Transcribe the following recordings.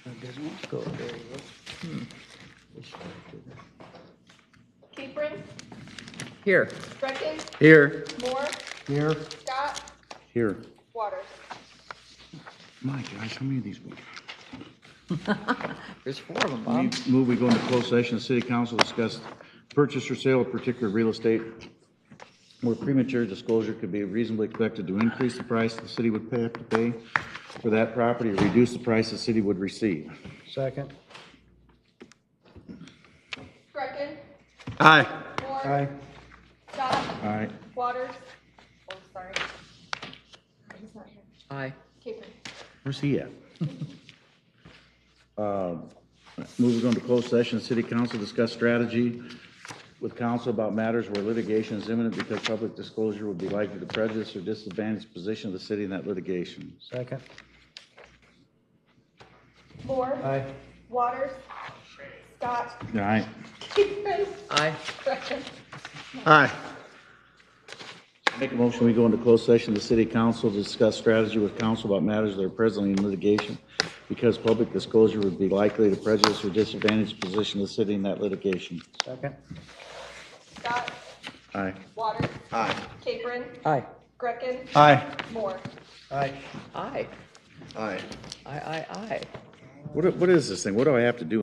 That doesn't want to go very well. Capron, Here. Brecken, Here. Moore, Here. Scott, Here. Waters. My gosh, how many of these? There's 4 of them, Bob. Move we go into closed session, city council discuss purchase or sale of particular real estate where premature disclosure could be reasonably expected to increase the price the city would have to pay for that property or reduce the price the city would receive. Second. Brecken, Aye. Moore, Aye. Scott, All right, Waters. Oh, sorry. He's not here. Aye. Capron. where's he at? Move we go into closed session, city council discuss strategy with council about matters where litigation is imminent because public disclosure would be likely to prejudice or disadvantage the position of the city in that litigation. Second. Moore, Aye. Waters, Scott, All right. Capron, Aye. Brecken. Aye. Make a motion, we go into closed session, the city council to discuss strategy with council about matters that are presently in litigation because public disclosure would be likely to prejudice or disadvantage the position of the city in that litigation. Second. Scott, Aye. Waters. Aye. Capron, Aye. Brecken, Aye. Moore. Aye. Aye. Aye. Aye. What is this thing? What do I have to do?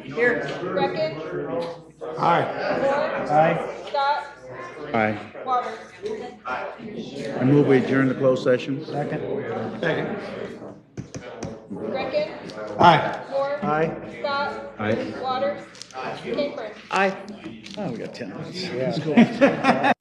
Here. Reckon, Aye. Moore, Aye. Scott, Aye. Waters. I move we adjourn the closed session. Second. Second. Reckon, Aye. Moore, Aye. Scott, Aye. Waters, Capron. Aye. Oh, we got 10 minutes. Yeah.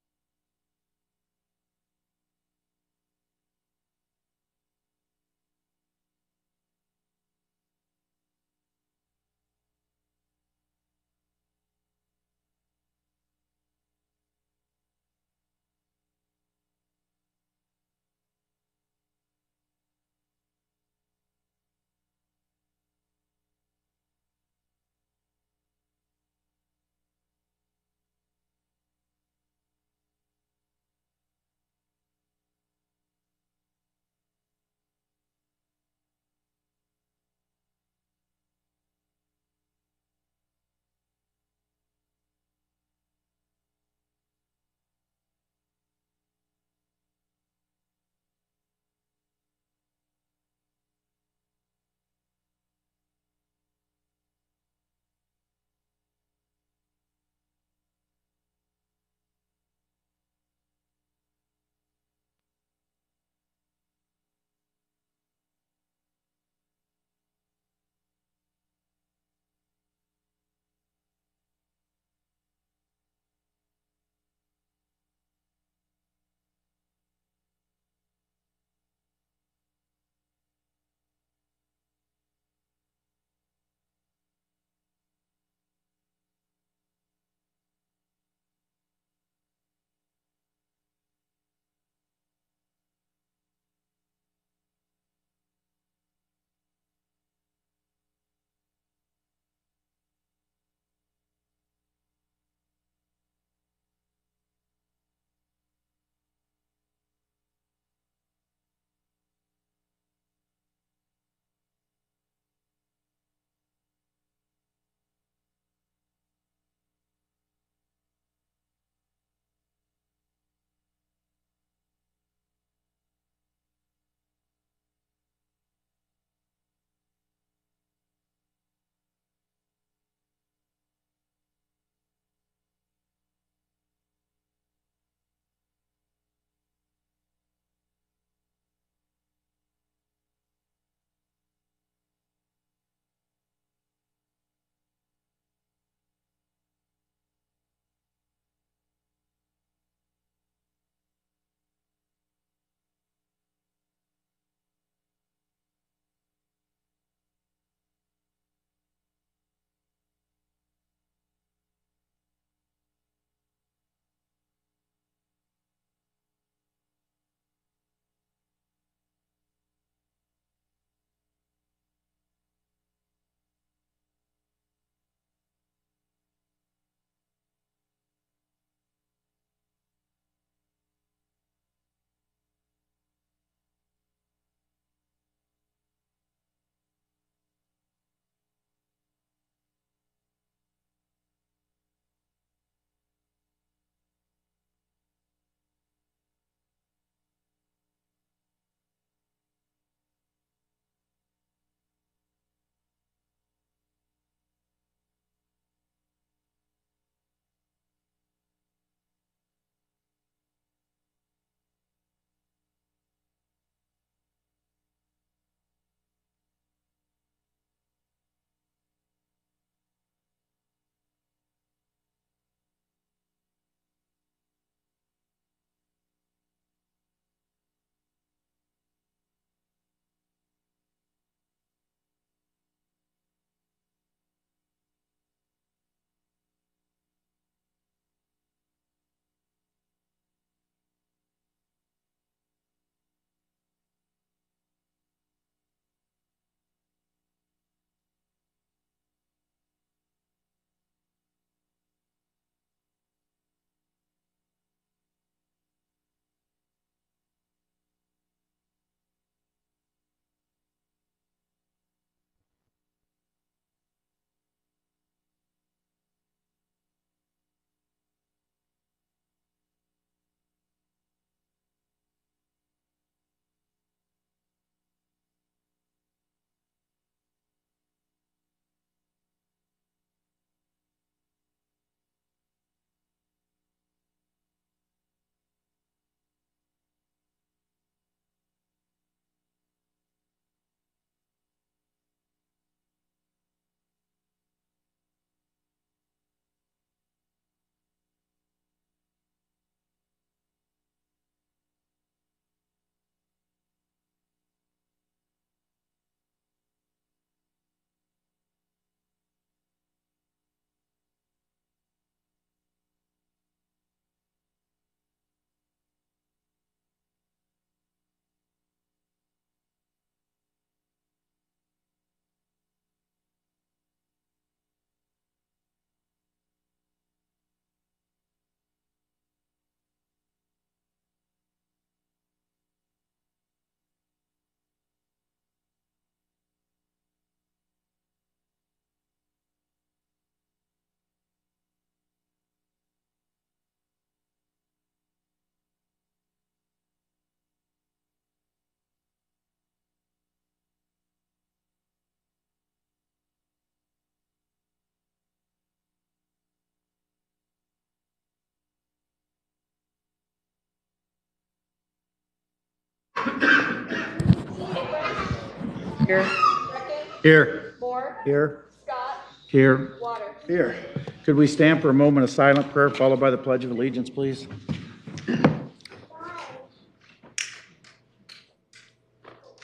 Here. Greckin, Here. Moore, Here. Scott, Here. Water. Here. Could we stand for a moment of silent prayer followed by the Pledge of Allegiance, please?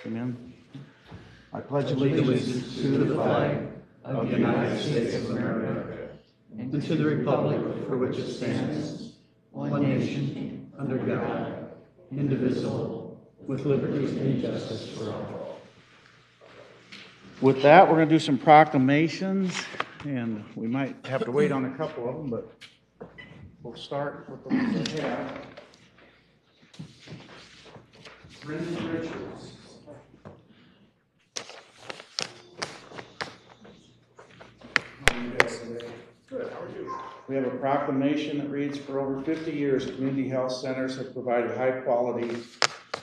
Amen. I pledge allegiance to the flag of the United States of America, and to the republic for which it stands, one nation, under God, indivisible, with liberty and justice for all. With that, we're going to do some proclamations, and we might have to wait on a couple of them, but we'll start with the ones I have. Brendan Richards. How are you guys today? Good, how are you? We have a proclamation that reads, for over 50 years, community health centers have provided high-quality,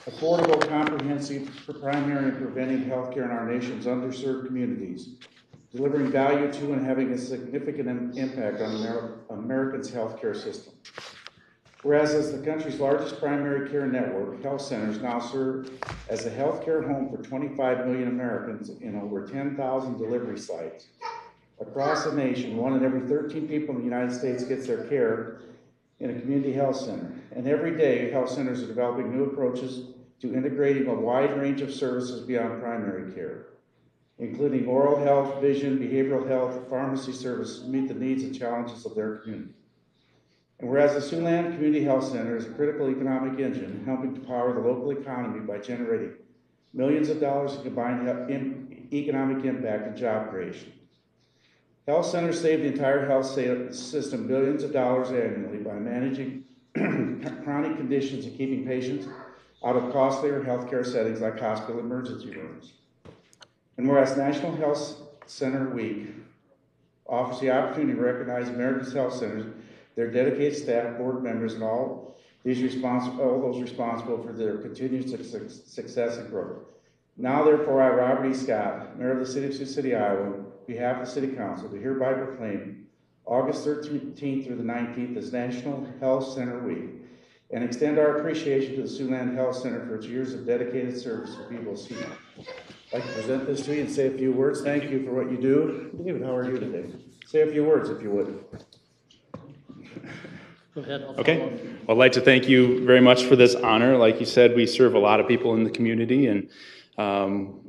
affordable, comprehensive, primary and preventive health care in our nation's underserved communities, delivering value to and having a significant impact on Americans' healthcare system. Whereas as the country's largest primary care network, health centers now serve as a healthcare home for 25 million Americans in over 10,000 delivery sites. Across the nation, 1 in every 13 people in the United States gets their care in a community health center. And every day, health centers are developing new approaches to integrating a wide range of services beyond primary care, including oral health, vision, behavioral health, pharmacy services to meet the needs and challenges of their community. And whereas the Siouxland Community Health Center is a critical economic engine helping to power the local economy by generating millions of dollars in combined economic impact and job creation. Health centers save the entire health system billions of dollars annually by managing chronic conditions and keeping patients out of costlier healthcare settings like hospital emergency rooms. And whereas National Health Center Week offers the opportunity to recognize America's health centers, their dedicated staff, board members, and all those responsible for their continued success and growth. Now, therefore, I, Robert E. Scott, Mayor of the City of Sioux City, Iowa, on behalf of the City Council, do hereby proclaim August 13th through the 19th as National Health Center Week, and extend our appreciation to the Siouxland Health Center for its years of dedicated service to people of Sioux. I'd like to present this to you and say a few words. Thank you for what you do. David, how are you today? Say a few words, if you would. Go ahead. Okay. Well, I'd like to thank you very much for this honor. Like you said, we serve a lot of people in the community, and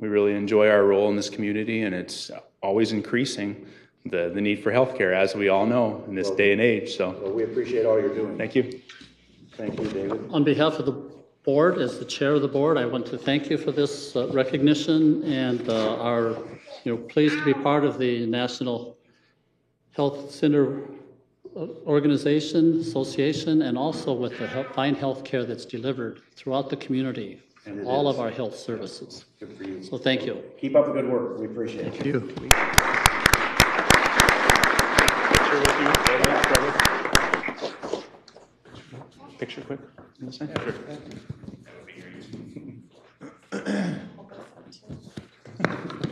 we really enjoy our role in this community, and it's always increasing the need for healthcare, as we all know in this day and age. So Well, we appreciate all you're doing. thank you. Thank you, David. On behalf of the board, as the chair of the board, I want to thank you for this recognition, and are pleased to be part of the National Health Center organization, association, and also with the fine health care that's delivered throughout the community, all of our health services. Good for you. So thank you. Keep up the good work. We appreciate it. Thank you. Picture quick. Sure.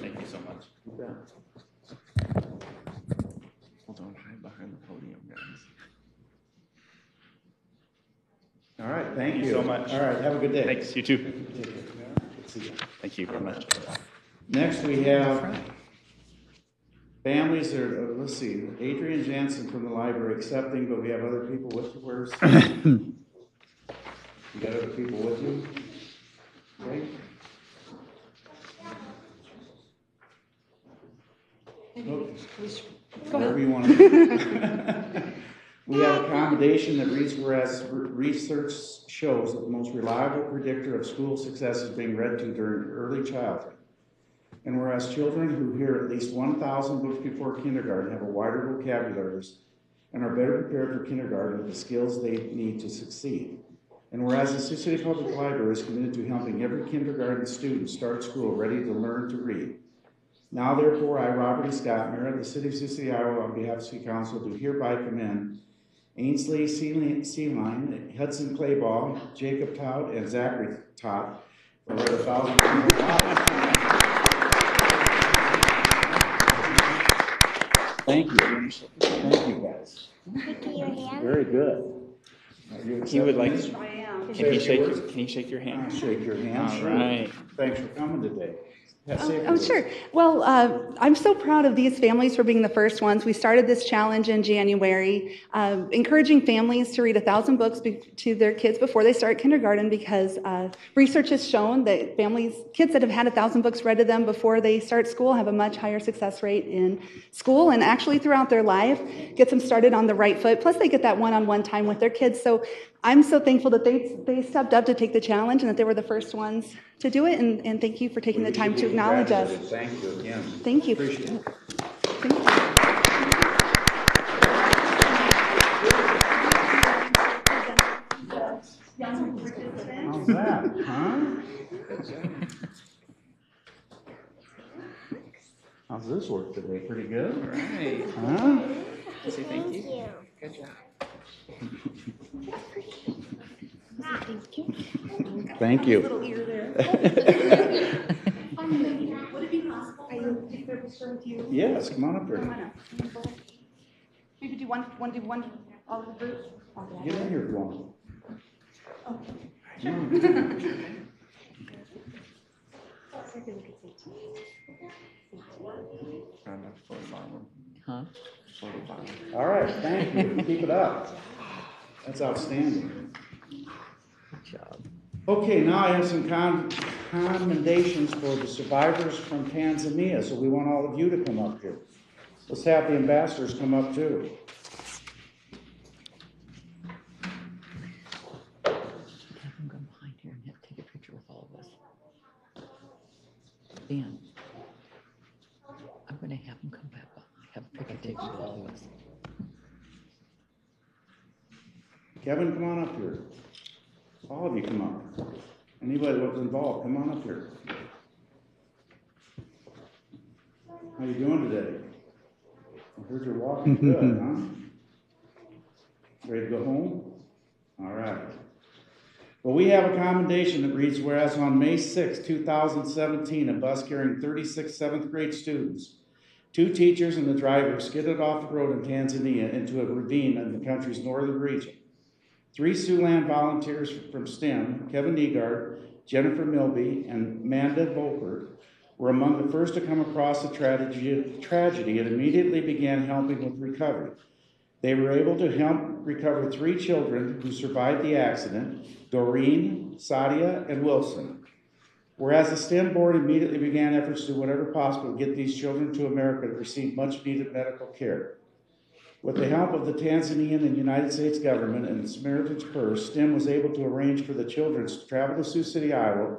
Thank you so much. Hold on, hide behind the podium, guys. All right, thank you so much. All right, have a good day. Thanks. You too. Thank you very much. Next, we have families that are, let's see, Adrian Jansen from the library accepting, but we have other people with you. Where's? You got other people with you? Okay. Whatever you want to do. We have a commendation that reads, whereas research shows that the most reliable predictor of school success is being read to during early childhood. And whereas children who hear at least 1,000 books before kindergarten have a wider vocabularies and are better prepared for kindergarten with the skills they need to succeed. And whereas the Sioux City Public Library is committed to helping every kindergarten student start school ready to learn to read. Now, therefore, I, Robert E. Scott, Mayor of the City of Sioux City, Iowa, on behalf of the City Council, do hereby commend Ainsley Sealine, Hudson Clayball, Jacob Tout, and Zachary Tout for their $1,000. Thank you. Thank you, guys. Very good. He would like. This? Can he shake your hand? Shake your hand. All Sure. right. Thanks for coming today. Oh, sure. Well, I'm so proud of these families for being the first ones. We started this challenge in January, encouraging families to read 1,000 books to their kids before they start kindergarten, because research has shown that kids that have had 1,000 books read to them before they start school have a much higher success rate in school and actually throughout their life, gets them started on the right foot. Plus, they get that one-on-one time with their kids. So I'm so thankful that they stepped up to take the challenge and that they were the first ones to do it. And thank you for taking the time to acknowledge us. Thank you again. Thank you. Appreciate it. Thank you. How's that, huh? How's this work today? Pretty good? Right. Huh? Say thank you. Good job. Thank you. Little ear there. Would it be possible for me to take their picture with you? Yes, come on up Come here. on up. Maybe do one, all of the groups? Okay. Get in here, Dawn. Huh? All right, thank you. Keep it up. That's outstanding. Good job. Okay, now I have some commendations for the survivors from Tanzania, so we want all of you to come up here. Let's have the ambassadors come up too. Have him go behind here and take a picture with all of us. Dan, I'm going to have him come back behind, have a picture taken with all of us. Kevin, come on up here. All of you come up. Anybody that was involved, come on up here. How you doing today? I heard you're walking good, huh? Ready to go home? All right. Well, we have a commendation that reads, whereas on May 6, 2017, a bus carrying 36 7th grade students, 2 teachers and the driver skidded off the road in Tanzania into a ravine in the country's northern region. 3 Siouxland volunteers from STEM, Kevin Negard, Jennifer Milby, and Amanda Volkert, were among the first to come across the tragedy and immediately began helping with recovery. They were able to help recover 3 children who survived the accident, Doreen, Sadia, and Wilson. Whereas the STEM board immediately began efforts to do whatever possible to get these children to America to receive much needed medical care. With the help of the Tanzanian and United States government and the Samaritan's Purse, STEM was able to arrange for the children to travel to Sioux City, Iowa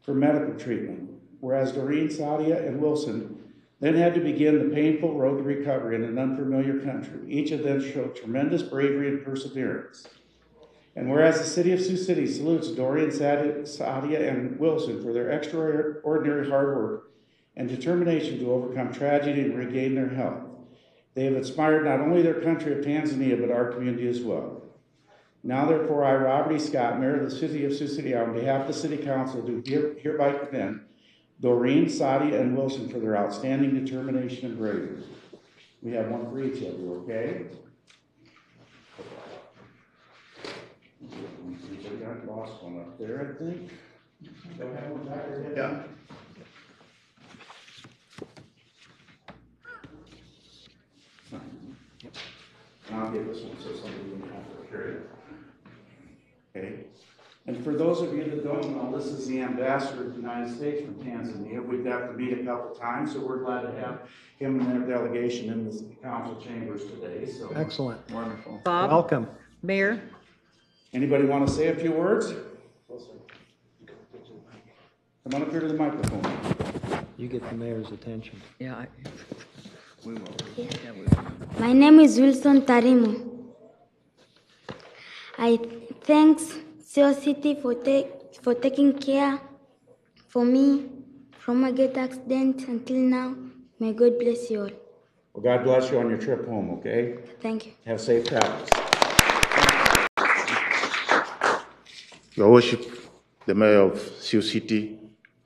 for medical treatment, whereas Doreen, Sadia, and Wilson then had to begin the painful road to recovery in an unfamiliar country. Each of them showed tremendous bravery and perseverance. And whereas the city of Sioux City salutes Doreen, Sadia, and Wilson for their extraordinary hard work and determination to overcome tragedy and regain their health, they have inspired not only their country of Tanzania, but our community as well. Now, therefore, I, Robert E. Scott, Mayor of the City of Sioux City, on behalf of the City Council, do hereby commend Doreen, Sadia, and Wilson for their outstanding determination and bravery. We have one for each of you, okay? We got lost one up there, I think. Don't have one back there yet? Yeah. And I'll give this one so somebody won't have to carry it. Okay. And for those of you that don't know, this is the ambassador of the United States from Tanzania. We've got to meet a couple times, so we're glad to have him and their delegation in the council chambers today. So Excellent. wonderful. Bob, Welcome. Mayor, Anybody want to say a few words? Come on up here to the microphone. You get the mayor's attention. yeah, We will. yeah, we will. My name is Wilson Tarimo. I thanks Sioux City for taking care for me from my get accident until now. May God bless you all. Well, God bless you on your trip home, okay? Thank you. Have safe travels. Your Worship, the Mayor of Sioux City,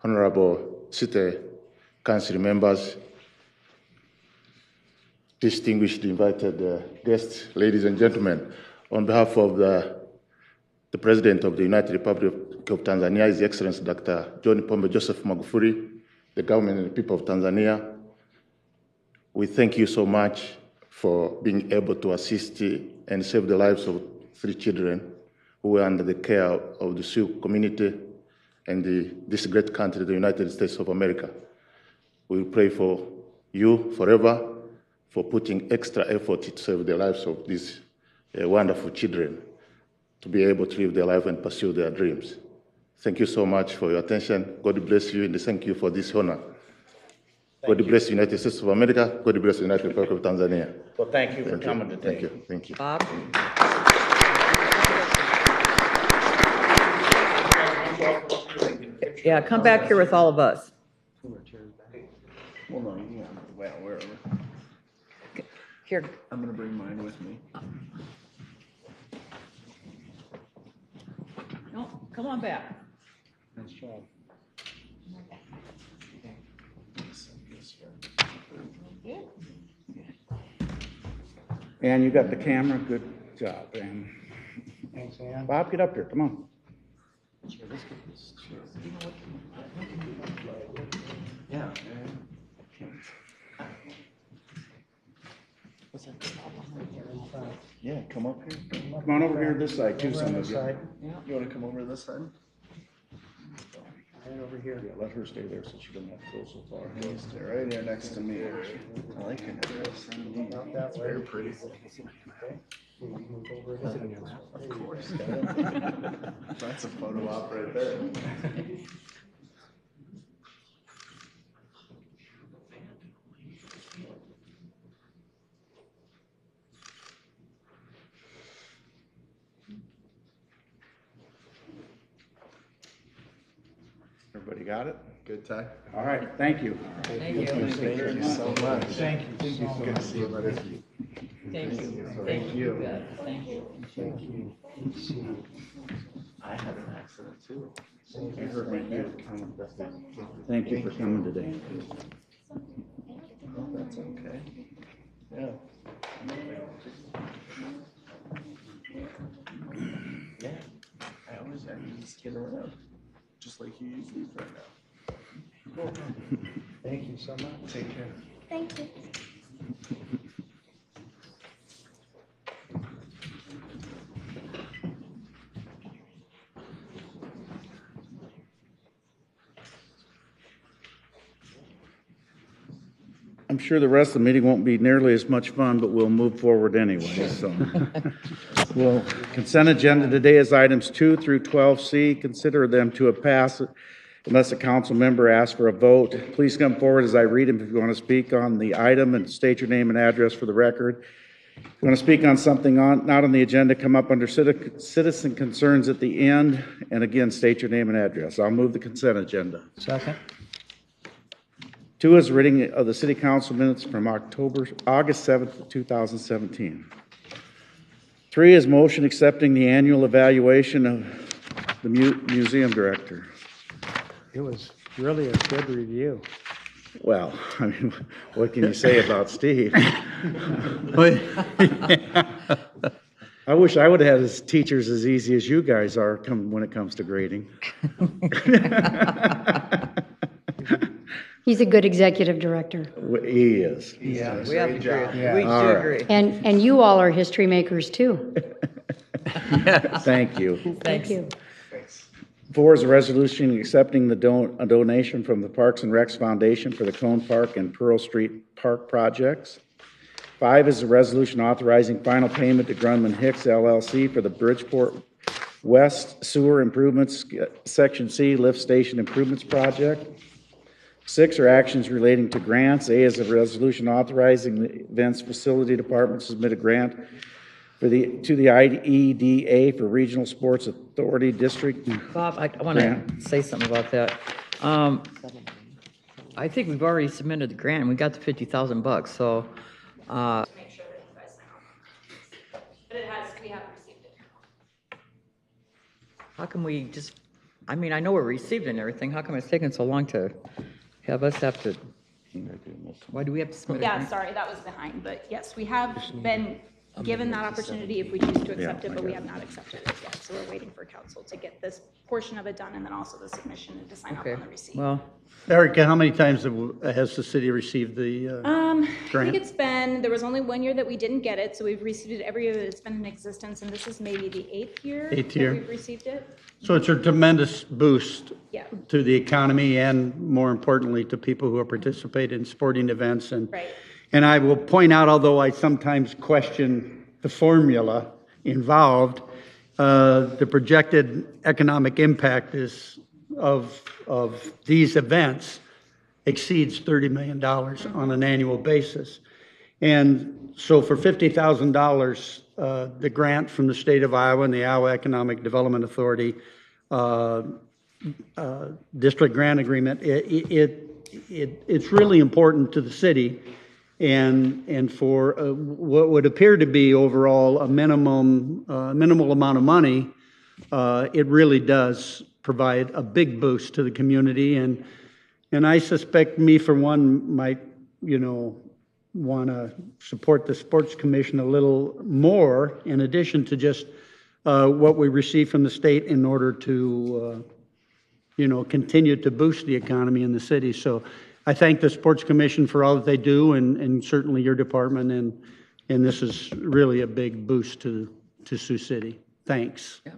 Honorable City Council members, distinguished invited guests, ladies and gentlemen, on behalf of the President of the United Republic of Tanzania, His Excellency Dr. John Pombe Joseph Magufuli, the government and the people of Tanzania. We thank you so much for being able to assist and save the lives of 3 children who were under the care of the Sioux community and this great country, the United States of America. We pray for you forever for putting extra effort to save the lives of these wonderful children to be able to live their life and pursue their dreams. Thank you so much for your attention. God bless you, and thank you for this honor. God bless the United States of America. God bless the United Republic of Tanzania. Well, thank you for coming today. Thank you. Thank you. Bob? Yeah, come back here with all of us. Well, no, yeah, well, wherever. Here, I'm gonna bring mine with me. no, come on back. Nice job. And you got the camera, good job, and Thanks, Ann. Bob, get up here, come on. Yeah. Yeah, come up here. Come on over here this side too, some of you. Side, You wanna come over this side? right over here. Yeah, let her stay there so she doesn't have to go so far. Stay right here next to me. I like her. Out that way. Very pretty. Okay. Move over a bit. Of course. That's a photo op right there. Everybody got it? Good, Ty? All right, thank you. Thank you. Thank you so much. Thank you so much. Good to see you, buddy. Thank you. Thank you. Thank you. Thank you. I had an accident too. I heard my ear. Thank you for coming today. Oh, that's okay. Yeah. Yeah. I just get around, just like you usually right now. Thank you so much. Take care. Thank you. I'm sure the rest of the meeting won't be nearly as much fun, but we'll move forward anyway, so. Well, consent agenda today is items 2 through 12C. Consider them to have passed unless a council member asks for a vote. Please come forward as I read them if you want to speak on the item and state your name and address for the record. If you want to speak on something not on the agenda, come up under citizen concerns at the end, and again, state your name and address. I'll move the consent agenda. Second. 2 is reading of the city council minutes from August 7th, 2017. 3 is motion accepting the annual evaluation of the museum director. It was really a good review. Well, I mean, what can you say about Steve? I wish I would have had his teachers as easy as you guys are when it comes to grading. He's a good executive director. He is. Yeah, we have to agree. Yeah. We All do right. agree. And you all are history makers too. Thank you. Thank you. 4 is a resolution accepting a donation from the Parks and Recs Foundation for the Cone Park and Pearl Street Park projects. 5 is a resolution authorizing final payment to Grunman Hicks LLC for the Bridgeport West Sewer Improvements, Section C Lift Station Improvements Project. 6 are actions relating to grants. A is a resolution authorizing the Events Facility Department to submit a grant to the IEDA for Regional Sports Authority District. Bob, I want to say something about that. I think we've already submitted the grant, and we got the $50,000, so. Make sure that you guys know. But we haven't received it. How come we just, I mean, I know we're received and everything, how come it's taking so long to have us have to, why do we have to submit a Yeah, grant? sorry, that was behind, but yes, we have been given that opportunity if we choose to accept it, but we have not accepted it yet. So we're waiting for council to get this portion of it done and then also the submission and to sign off Okay, on the receipt. well, Erica, how many times has the city received the I grant? think there was only 1 year that we didn't get it, so we've received it every year that it's been in existence, and this is maybe the 8th year Eighth that year. we've received it. So it's a tremendous boost Yeah. to the economy and, more importantly, to people who are participating in sporting events. Right. And I will point out, although I sometimes question the formula involved, the projected economic impact of these events exceeds $30 million on an annual basis. And so for $50,000, the grant from the state of Iowa and the Iowa Economic Development Authority district grant agreement, it's really important to the city. And for what would appear to be overall a minimal amount of money, it really does provide a big boost to the community. And I suspect me, for one, might, want to support the Sports Commission a little more in addition to just what we receive from the state in order to, continue to boost the economy in the city. So I thank the Sports Commission for all that they do, and certainly your department, and this is really a big boost to Sioux City. Thanks. yeah.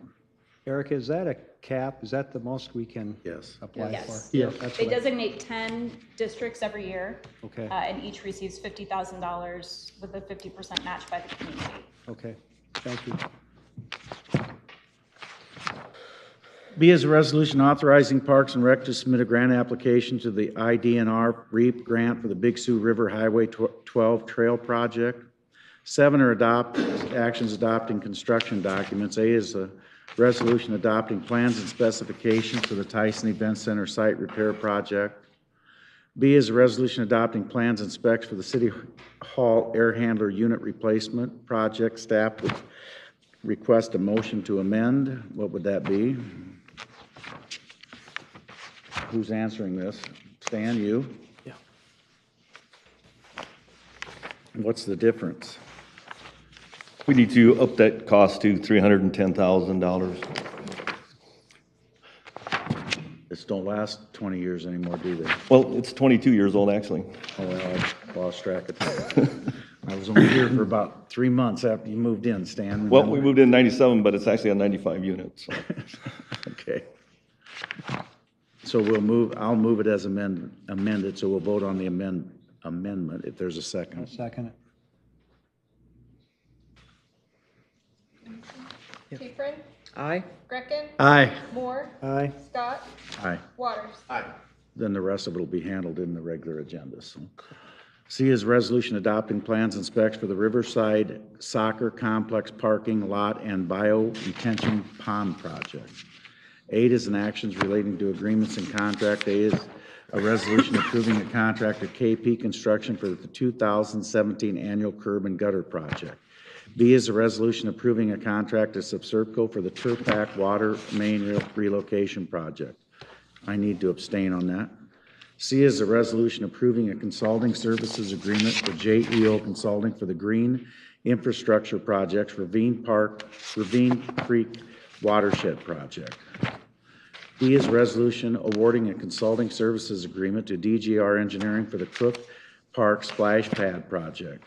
Erica, is that a cap? Is that the most we can apply Yes. for? Yes. That's They what I- designate 10 districts every year. Okay. And each receives $50,000 with a 50% match by the community. Okay, thank you. B is a resolution authorizing Parks and Rec to submit a grant application to the IDNR REAP grant for the Big Sioux River Highway 12 Trail Project. 7 are actions adopting construction documents. A is a resolution adopting plans and specifications for the Tyson Event Center site repair project. B is a resolution adopting plans and specs for the City Hall air handler unit replacement project. Staff would request a motion to amend. What would that be? Who's answering this? Stan, you? Yeah. What's the difference? We need to up that cost to $310,000. This don't last 20 years anymore, do they? Well, it's 22 years old, actually. Oh, well, I lost track of time. I was only here for about 3 months after you moved in, Stan. Well, we moved in 97, but it's actually a 95 units. So. Okay. So I'll move it as amended, so we'll vote on the amendment if there's a second. I'll second it. Capron, Aye. Greckin, Aye. Moore, Aye. Scott, Aye. Waters. Then the rest of it will be handled in the regular agenda, so. C is resolution adopting plans and specs for the Riverside Soccer Complex parking lot and bio-retention pond project. 8 is an actions relating to agreements and contract. A is a resolution approving a contract with KP Construction for the 2017 annual curb and gutter project. B is a resolution approving a contract to Subservco for the Turpac Water Main Relocation Project. I need to abstain on that. C is a resolution approving a consulting services agreement with JEO Consulting for the Green Infrastructure Projects Ravine Creek Watershed Project. D is a resolution awarding a consulting services agreement to DGR Engineering for the Crook Park Splash Pad Project.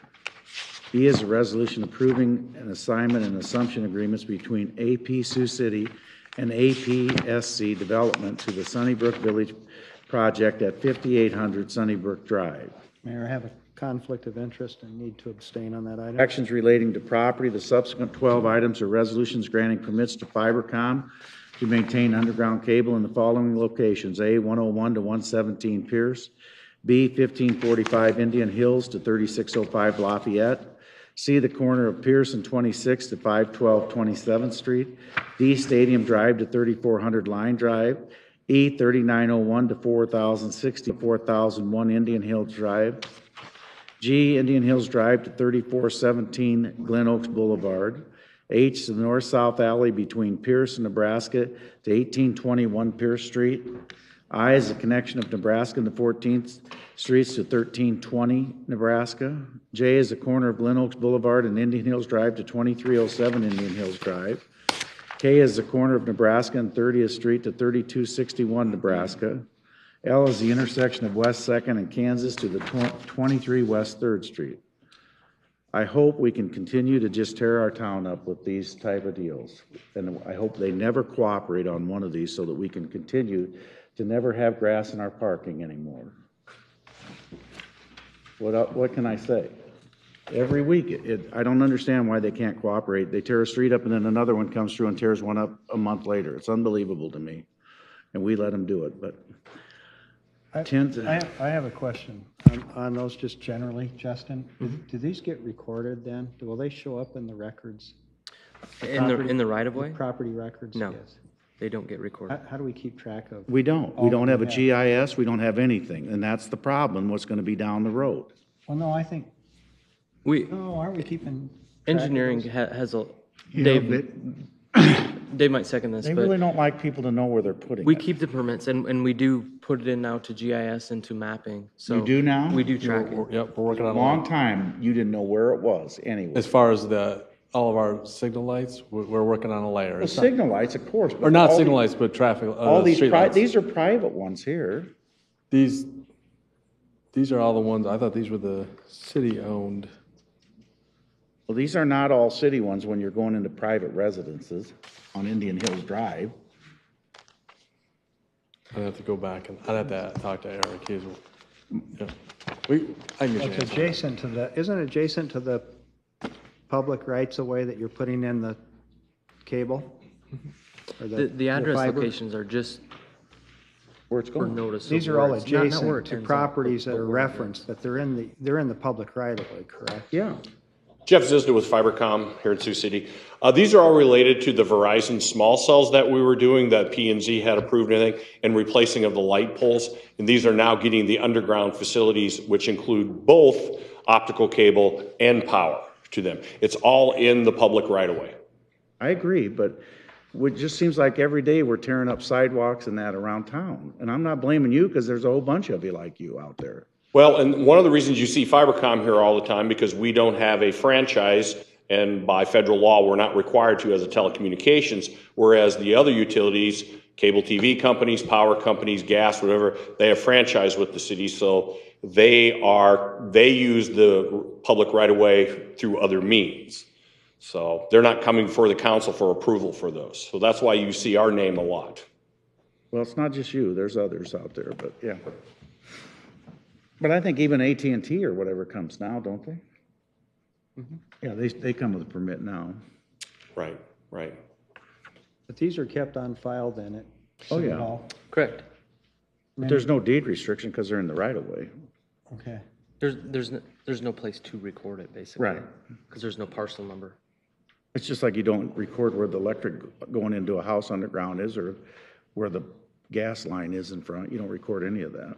E is a resolution approving an assignment and assumption agreements between AP Sioux City and APSC Development to the Sunnybrook Village project at 5800 Sunnybrook Drive. Mayor, I have a conflict of interest and need to abstain on that item. Actions relating to property. The subsequent 12 items are resolutions granting permits to Fibercom to maintain underground cable in the following locations: A, 101 to 117 Pierce; B, 1545 Indian Hills to 3605 Lafayette; C, the corner of Pierce and 26 to 512 27th Street; D, Stadium Drive to 3400 Line Drive; E, 3901 to 4060 4001 Indian Hills Drive; G, Indian Hills Drive to 3417 Glen Oaks Boulevard; H, the north-south alley between Pierce and Nebraska to 1821 Pierce Street; I is the connection of Nebraska and the 14th streets to 1320 Nebraska. J is the corner of Glen Oaks Boulevard and Indian Hills Drive to 2307 Indian Hills Drive. K is the corner of Nebraska and 30th Street to 3261 Nebraska. L is the intersection of West 2nd and Kansas to the 23 West 3rd Street. I hope we can continue to just tear our town up with these type of deals. And I hope they never cooperate on one of these so that we can continue to never have grass in our parking anymore. What can I say? Every week, I don't understand why they can't cooperate. They tear a street up and then another one comes through and tears one up a month later. It's unbelievable to me. And we let them do it, but. I have a question on those just generally, Justin. Do these get recorded then? Will they show up in the records? In the right of way? Property records? No, Yes. they don't get recorded. How do we keep track of? We don't. We don't have a GIS. We don't have anything. And that's the problem, what's going to be down the road. Well, no, I think, no, aren't we keeping? track of Engineering those? has a, Yeah, Dave might second this, They but really don't like people to know where they're putting we it. keep the permits and we do put it in now to GIS and to mapping, so. You do now? We do track it. Yep, we're working A on long time, you didn't know where it was anyway. As far as all of our signal lights, we're working on a layer. Well, It's not- signal lights, of course. but Or not all signal the- lights, but traffic, All these, street lights. these are private ones here. These are all the ones, I thought these were the city-owned. Well, these are not all city ones when you're going into private residences on Indian Hills Drive. I'd have to go back and, I'd have to talk to Eric, yeah. I can get you an It's answer. adjacent to the, isn't it adjacent to the public rights of way that you're putting in the cable? Or The address fiber? locations are just Where it's for going. notice. These of are all where it's- not where it adjacent to turns out, properties that but are where it is. referenced, but they're in the public right of way, correct? Yeah. Jeff Zisda with Fibercom here in Sioux City. These are all related to the Verizon small cells that we were doing that P&Z had approved and everything, and replacing of the light poles. And these are now getting the underground facilities, which include both optical cable and power to them. It's all in the public right of way. I agree, but it just seems like every day we're tearing up sidewalks and that around town. And I'm not blaming you because there's a whole bunch of you like you out there. Well, and one of the reasons you see Fibercom here all the time, because we don't have a franchise, and by federal law, we're not required to as a telecommunications, whereas the other utilities, cable TV companies, power companies, gas, whatever, they have franchise with the city, so they use the public right-of-way through other means. So they're not coming before the council for approval for those. So that's why you see our name a lot. Well, it's not just you, there's others out there, but yeah. But I think even AT&T or whatever comes now, don't they? Yeah, they come with a permit now. Right. But these are kept on file then at Oh, City yeah. Hall? Correct. But there's no deed restriction because they're in the right of way. Okay. There's no place to record it, basically. Right. Because there's no parcel number. It's just like you don't record where the electric going into a house underground is or where the gas line is in front. You don't record any of that.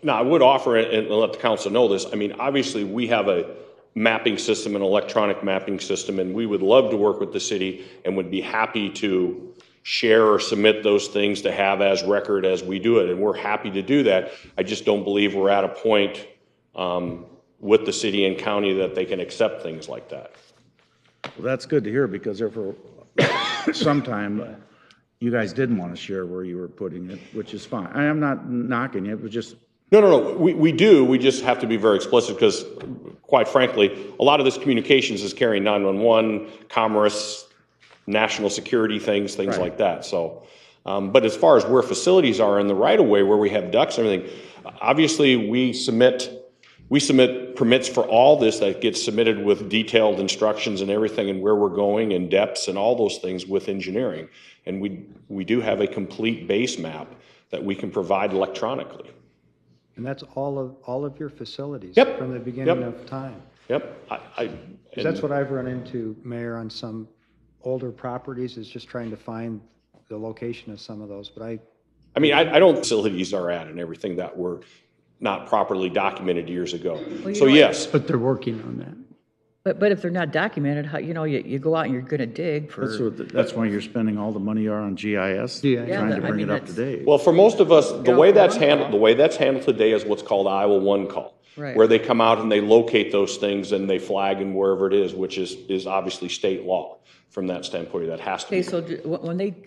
Now, I would offer it and let the council know this. I mean, obviously, we have a mapping system, an electronic mapping system, and we would love to work with the city and would be happy to share or submit those things to have as record as we do it. And we're happy to do that. I just don't believe we're at a point with the city and county that they can accept things like that. Well, that's good to hear because there for some time, you guys didn't want to share where you were putting it, which is fine. I am not knocking you, it was just. No. We do. We just have to be very explicit because, quite frankly, a lot of this communications is carrying 911, commerce, national security things Right. like that. So, but as far as where facilities are in the right of way, where we have ducts and everything, obviously we submit permits for all this that gets submitted with detailed instructions and everything and where we're going and depths and all those things with engineering. And we do have a complete base map that we can provide electronically. And that's all of your facilities? Yep. From the beginning Yep. of time? Yep. 'Cause that's what I've run into, Mayor, on some older properties, is just trying to find the location of some of those, but I mean, I don't facilities are at and everything that were not properly documented years ago. Well, you So know what? yes, But they're working on that. But if they're not documented, how, you go out and you're gonna dig for. That's why you're spending all the money on GIS, Yeah, trying to I bring mean, it up to that's- date. Well, for most of us, the Yeah, way for that's one handled, call. the way that's handled today is what's called Iowa One Call. Right. Where they come out and they locate those things and they flag them wherever it is, which is obviously state law from that standpoint. That has to Okay, be. so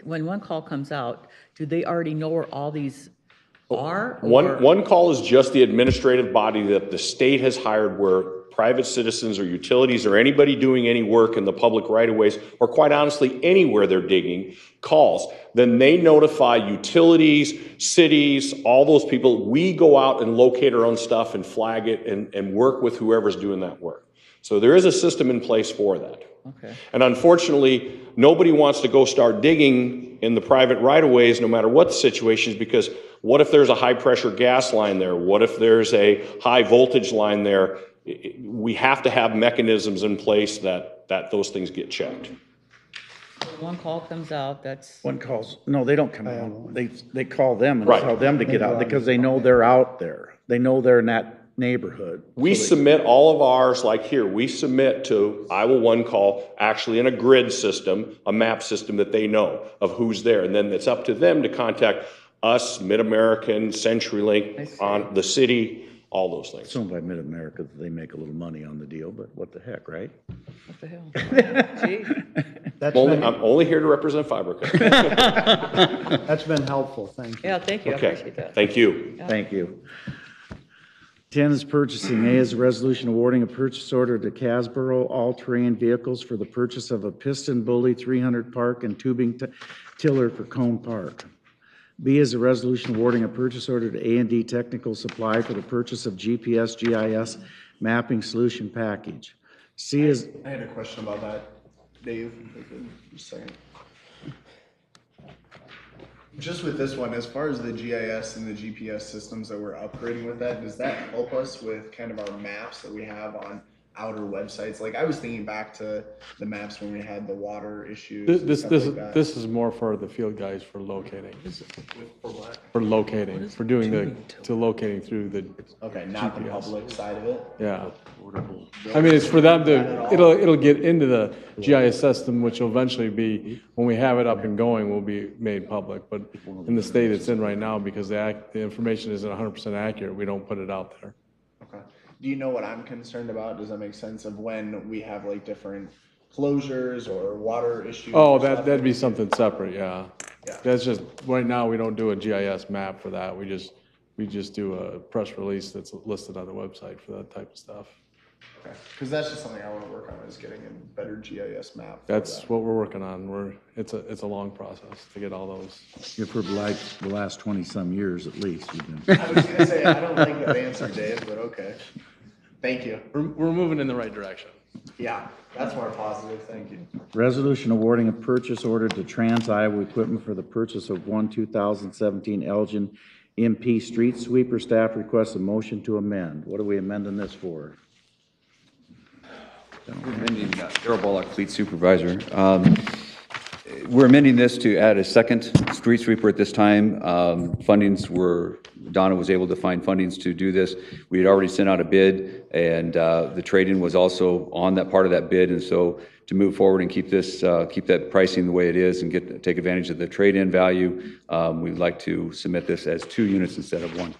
when one call comes out, do they already know where all these are? or- One call is just the administrative body that the state has hired where private citizens or utilities or anybody doing any work in the public right-of-ways, or quite honestly, anywhere they're digging, calls. Then they notify utilities, cities, all those people. We go out and locate our own stuff and flag it and work with whoever's doing that work. So there is a system in place for that. Okay. And unfortunately, nobody wants to go start digging in the private right-of-ways, no matter what the situation is, because what if there's a high-pressure gas line there? What if there's a high-voltage line there? We have to have mechanisms in place that those things get checked. One call comes out, that's. One calls, no, they don't come out. They call them and Right. tell them to get out because they know they're out there. They know they're in that neighborhood. We submit all of ours, like here, we submit to Iowa One Call, actually in a grid system, a map system that they know of who's there. And then it's up to them to contact us, Mid-American, CenturyLink, on the city, all those things. It's owned by Mid-America, they make a little money on the deal, but what the heck, right? What the hell? Gee. I'm only here to represent FiberCo. That's been helpful, thank you. Yeah, thank you, I Okay, appreciate that. thank you. Thank you. 10 is purchasing. A is a resolution awarding a purchase order to Casboro All-Terrain Vehicles for the purchase of a piston bully 300 park and tubing tiller for Cone Park. B is a resolution awarding a purchase order to A&D Technical Supply for the purchase of GPS GIS mapping solution package. C is, I had a question about that, Dave, if I could, just a second. Just with this one, as far as the GIS and the GPS systems that we're upgrading with that, does that help us with kind of our maps that we have on outer websites? Like I was thinking back to the maps when we had the water issues. and stuff like that. This is more for the field guys for locating. For what? For locating, for doing to locating through the. Okay, not the GPS. public side of it? Yeah. I mean, it's for them to, it'll get into the GIS system, which will eventually be, when we have it up and going, will be made public. But in the state it's in right now, because the information isn't 100% accurate, we don't put it out there. Okay. Do you know what I'm concerned about? Does that make sense of when we have like different closures or water issues? Oh, or stuff? that'd be something separate, yeah. Yeah. That's just, right now, we don't do a GIS map for that. We just do a press release that's listed on the website for that type of stuff. Okay, because that's just something I want to work on, is getting a better GIS map. for That's that. what we're working on. It's a long process to get all those. for like the last 20-some years at least, you've been. I was gonna say, I don't like the answer, Dave, but okay. Thank you. We're moving in the right direction. Yeah, that's more positive, thank you. Resolution awarding a purchase order to Trans Iowa Equipment for the purchase of one 2017 Elgin MP street sweeper. Staff requests a motion to amend. What are we amending this for? We're amending, Darrell Bullock, Fleet Supervisor. We're amending this to add a second street sweeper at this time. Donna was able to find fundings to do this. We had already sent out a bid, and the trade-in was also on that part of that bid. And so to move forward and keep that pricing the way it is and take advantage of the trade-in value, we'd like to submit this as 2 units instead of 1.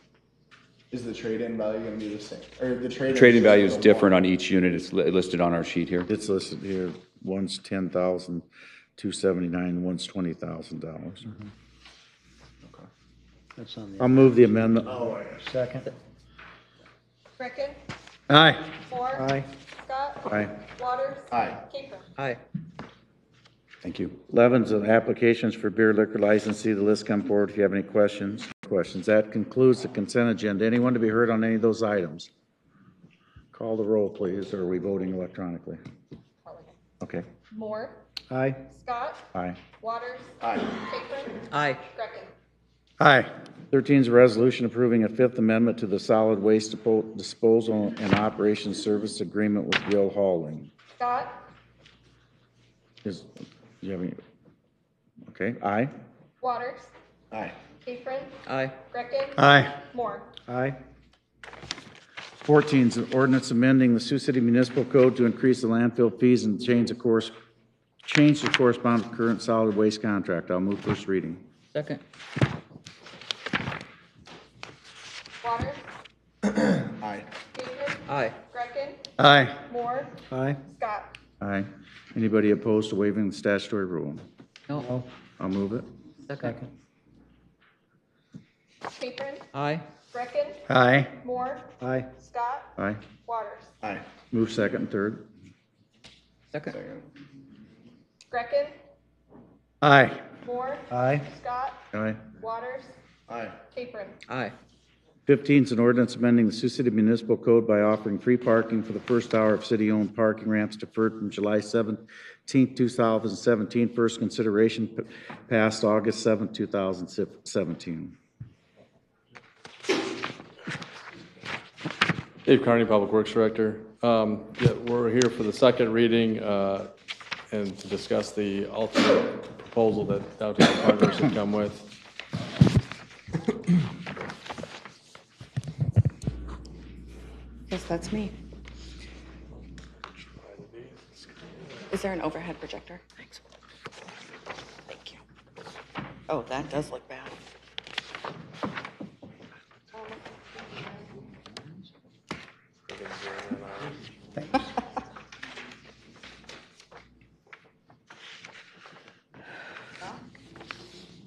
Is the trade-in value gonna be the same, or the trade-in? Trade-in value is different on each unit. It's listed on our sheet here. It's listed here. One's $10,279, one's $20,000. That's on I'll move the amendment. Oh, Second. Greckin? Aye. Moore? Aye. Scott? Aye. Waters? Aye. Capron? Aye. Thank you. 11 is applications for beer liquor license. See the list come forward if you have any questions. That concludes the consent agenda. Anyone to be heard on any of those items? Call the roll, please, or are we voting electronically? Okay. Moore? Aye. Scott? Aye. Waters? Aye. Capron? Aye. Greckin? Aye. 13 is a resolution approving a Fifth Amendment to the Solid Waste Disposal and Operations Service Agreement with Will Hauling. Scott? Do you have any? Okay, aye. Waters? Aye. Capron? Aye. Greckin? Aye. Moore? Aye. 14 is an ordinance amending the Sioux City Municipal Code to increase the landfill fees and change the corresponding current solid waste contract. I'll move first reading. Second. Waters? Aye. Bateman? Aye. Greckin? Aye. Moore? Aye. Scott? Aye. Anybody opposed to waiving the statutory rule? No. I'll move it. Second. Capron? Aye. Greckin? Aye. Moore? Aye. Scott? Aye. Waters? Aye. Move second and third. Second. Greckin? Aye. Moore? Aye. Scott? Aye. Waters? Aye. Capron? Aye. 15 is an ordinance amending the Sioux City Municipal Code by offering free parking for the first hour of city-owned parking ramps deferred from July 17, 2017. First consideration passed August 7, 2017. Dave Carney, Public Works Director. Yeah, we're here for the second reading and to discuss the ultimate proposal that Downtown Partners have come with. Yes, that's me. Is there an overhead projector? Thanks. Thank you. Oh, that does look bad.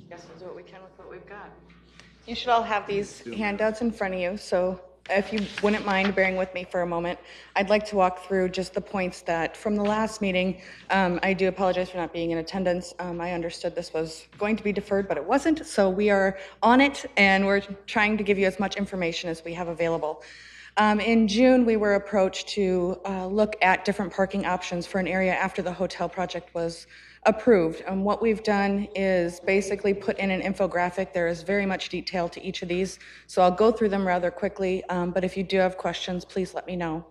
Guess we'll do what we can with what we've got. You should all have these handouts in front of you, so if you wouldn't mind bearing with me for a moment, I'd like to walk through just the points that from the last meeting. I do apologize for not being in attendance. I understood this was going to be deferred, but it wasn't, so we are on it, and we're trying to give you as much information as we have available. In June, we were approached to look at different parking options for an area after the hotel project was approved. And what we've done is basically put in an infographic. There is very much detail to each of these, so I'll go through them rather quickly, but if you do have questions, please let me know.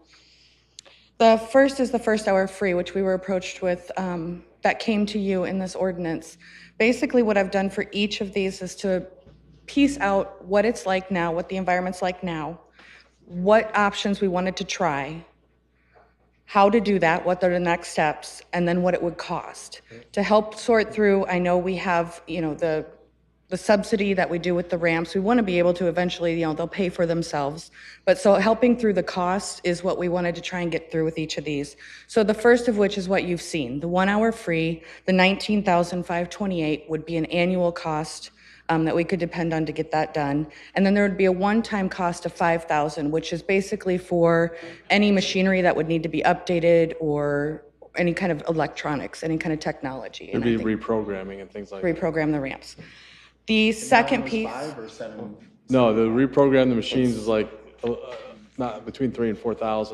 The first is the first hour free, which we were approached with, that came to you in this ordinance. Basically, what I've done for each of these is to piece out what it's like now, what the environment's like now, what options we wanted to try, how to do that, what are the next steps, and then what it would cost. To help sort through, I know we have, the subsidy that we do with the ramps. We want to be able to eventually, they'll pay for themselves. But so helping through the cost is what we wanted to try and get through with each of these. So the first of which is what you've seen, the 1 hour free, the $19,528 would be an annual cost that we could depend on to get that done. And then there would be a one-time cost of $5,000, which is basically for any machinery that would need to be updated or any kind of electronics, any kind of technology. There'd be reprogramming and things like that. Reprogram the ramps. The second piece. 5 or 7? No, the reprogram the machines is like not between $3,000 and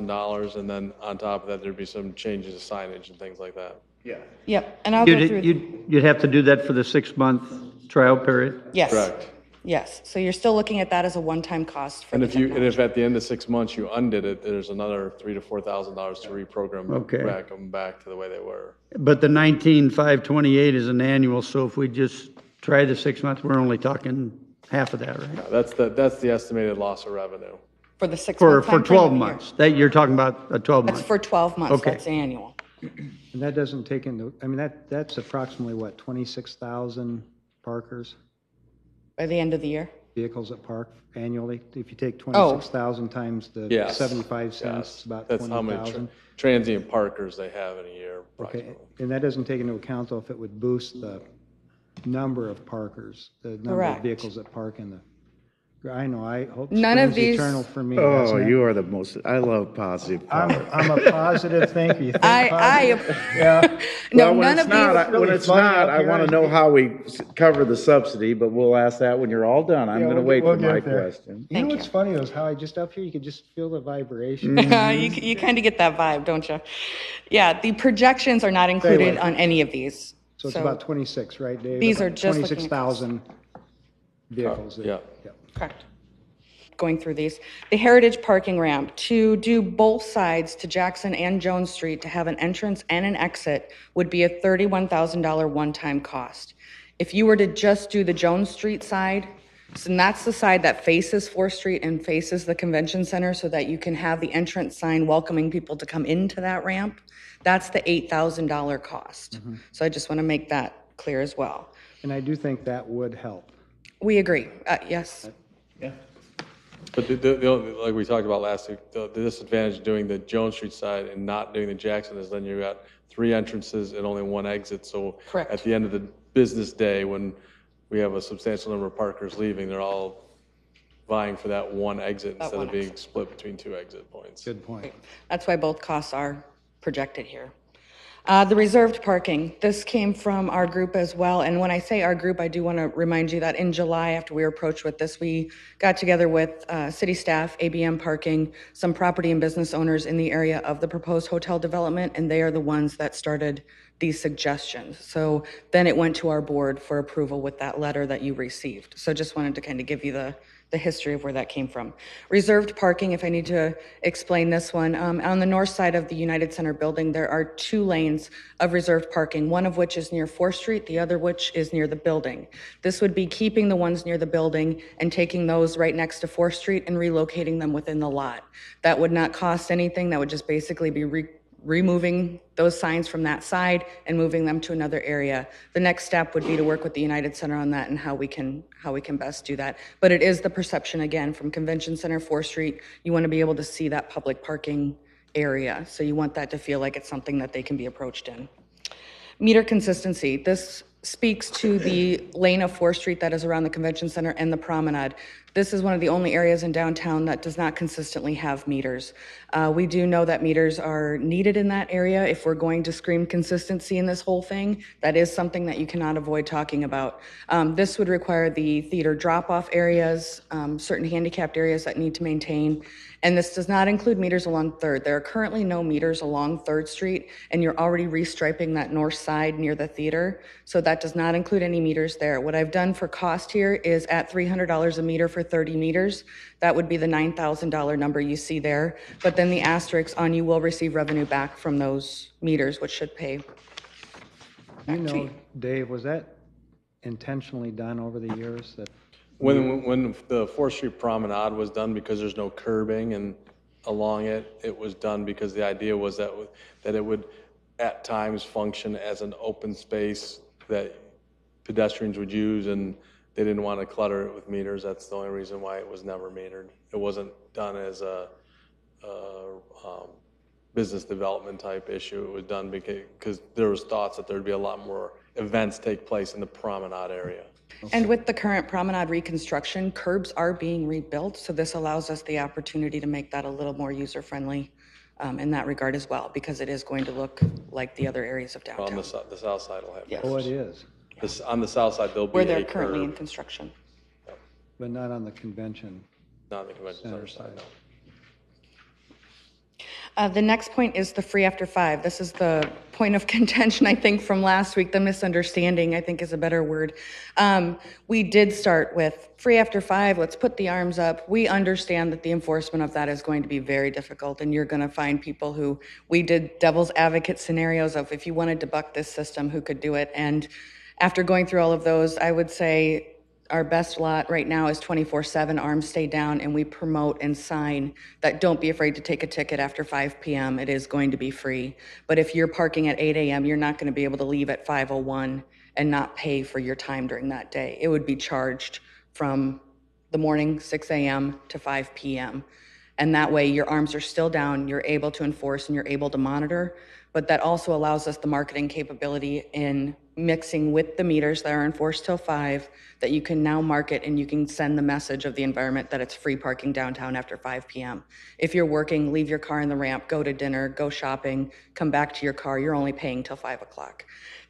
$4,000, and then on top of that, there'd be some changes to signage and things like that. Yeah. Yep, and I'll go through. You'd have to do that for the 6-month trial period? Yes. Correct. Yes, so you're still looking at that as a one-time cost for And the if at the end of 6 months you undid it, there's another $3,000 to $4,000 to reprogram Okay. them back to the way they were. But the 19,528 is an annual, so if we just try the 6 months, we're only talking half of that, right? Yeah, that's the estimated loss of revenue. For the 6 For month time frame 12 of the year. months. That, you're talking about a 12 That's month. for 12 months, Okay. that's annual. And that doesn't take into, that's approximately what, 26,000 parkers, By the end of the year? vehicles that park annually? If you take Oh. 26,000 times the Yes. 75 cents, Yes. it's about That's how many 20,000. transient parkers they have in a year Okay, approximately. and that doesn't take into account though if it would boost the number of parkers, the number of Correct. vehicles that park in the, I know, I hope None of spring's these- eternal for me. Oh, doesn't it? you are the most, I love positive. I'm a positive thinker. You think I, positive? Yeah. no, Well, when none it's of not, these, when it's funny not, up I here. want to know how we cover the subsidy, but we'll ask that when you're all done. I'm Yeah, going to we'll wait get- for we'll my get there. question. You know Thank what's funny is how I just up here, you could just feel the vibration. you kind of get that vibe, don't you? Yeah, the projections are not included on any of these. So it's about 26, right, Dave? These are About just looking at 26,000 vehicles. Yeah. Correct. Going through these. The Heritage Parking Ramp, to do both sides to Jackson and Jones Street, to have an entrance and an exit, would be a $31,000 one-time cost. If you were to just do the Jones Street side, So that's the side that faces 4th Street and faces the convention center so that you can have the entrance sign welcoming people to come into that ramp. That's the $8,000 cost. So I just want to make that clear as well. And I do think that would help. We agree. Yes. Yeah. But the only, like we talked about last week, the disadvantage of doing the Jones Street side and not doing the Jackson is then you got 3 entrances and only 1 exit. So Correct. At the end of the business day, when we have a substantial number of parkers leaving, they're all vying for that 1 exit That instead one of being exit. split between 2 exit points. Good point. That's why both costs are projected here. The reserved parking, this came from our group as well. And when I say our group, I do want to remind you that in July, after we were approached with this, we got together with city staff, ABM Parking, some property and business owners in the area of the proposed hotel development, and they are the ones that started these suggestions. So then it went to our board for approval with that letter that you received. So just wanted to kind of give you the history of where that came from. Reserved parking, if I need to explain this one, on the north side of the United Center building, there are 2 lanes of reserved parking, one of which is near 4th Street, the other which is near the building. This would be keeping the ones near the building and taking those right next to 4th Street and relocating them within the lot. That would not cost anything. That would just basically be removing those signs from that side and moving them to another area. The next step would be to work with the United Center on that and how we can best do that. But it is the perception, again, from Convention Center, 4th Street, you want to be able to see that public parking area. So you want that to feel like it's something that they can be approached in. Meter consistency. This speaks to the lane of 4th Street that is around the Convention Center and the Promenade. This is one of the only areas in downtown that does not consistently have meters. We do know that meters are needed in that area if we're going to scream consistency in this whole thing. That is something that you cannot avoid talking about. This would require the theater drop-off areas, certain handicapped areas that need to maintain, and this does not include meters along 3rd. There are currently no meters along 3rd Street, and you're already restriping that north side near the theater, so that does not include any meters there. What I've done for cost here is at $300 a meter for 30 meters. That would be the $9,000 number you see there, but then the asterisk on you will receive revenue back from those meters, which should pay back to you. Dave, was that intentionally done over the years that? When the 4th Street Promenade was done, because there's no curbing and along it, it was done because the idea was that it would at times function as an open space that pedestrians would use, and they didn't want to clutter it with meters. That's the only reason why it was never metered. It wasn't done as a business development type issue. It was done because there was thoughts that there'd be a lot more events take place in the promenade area. And with the current promenade reconstruction, curbs are being rebuilt, so this allows us the opportunity to make that a little more user-friendly in that regard as well, because it is going to look like the other areas of downtown. On the south side will have. Yes. Oh, it is, On the south side, there'll be Where a they're currently curb. in construction. but not on the convention Not on the convention center center side, side. no. The next point is the free after 5. This is the point of contention, I think, from last week. The misunderstanding, I think, is a better word. We did start with free after 5. Let's put the arms up. We understand that the enforcement of that is going to be very difficult, and you're going to find people who, we did devil's advocate scenarios of if you wanted to buck this system, who could do it. And after going through all of those, I would say our best lot right now is 24/7, arms stay down, and we promote and sign that don't be afraid to take a ticket after 5 p.m. It is going to be free. But if you're parking at 8 a.m., you're not going to be able to leave at 5:01 and not pay for your time during that day. It would be charged from the morning, 6 a.m. to 5 p.m. And that way your arms are still down, you're able to enforce and you're able to monitor. But that also allows us the marketing capability in mixing with the meters that are enforced till 5, that you can now market and you can send the message of the environment that it's free parking downtown after 5 p.m. If you're working, leave your car in the ramp, go to dinner, go shopping, come back to your car, you're only paying till 5 o'clock.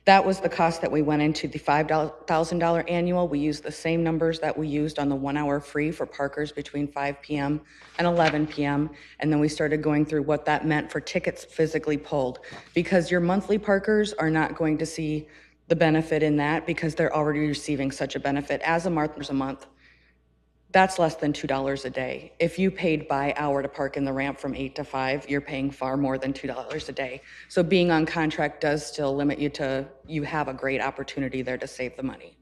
That was the cost that we went into the $5,000 annual. We used the same numbers that we used on the 1 hour free for parkers between 5 p.m. and 11 p.m. And then we started going through what that meant for tickets physically pulled, because your monthly parkers are not going to see the benefit in that because they're already receiving such a benefit. As a month, that's less than $2 a day. If you paid by hour to park in the ramp from 8 to 5, you're paying far more than $2 a day. So being on contract does still limit you to, you have a great opportunity there to save the money.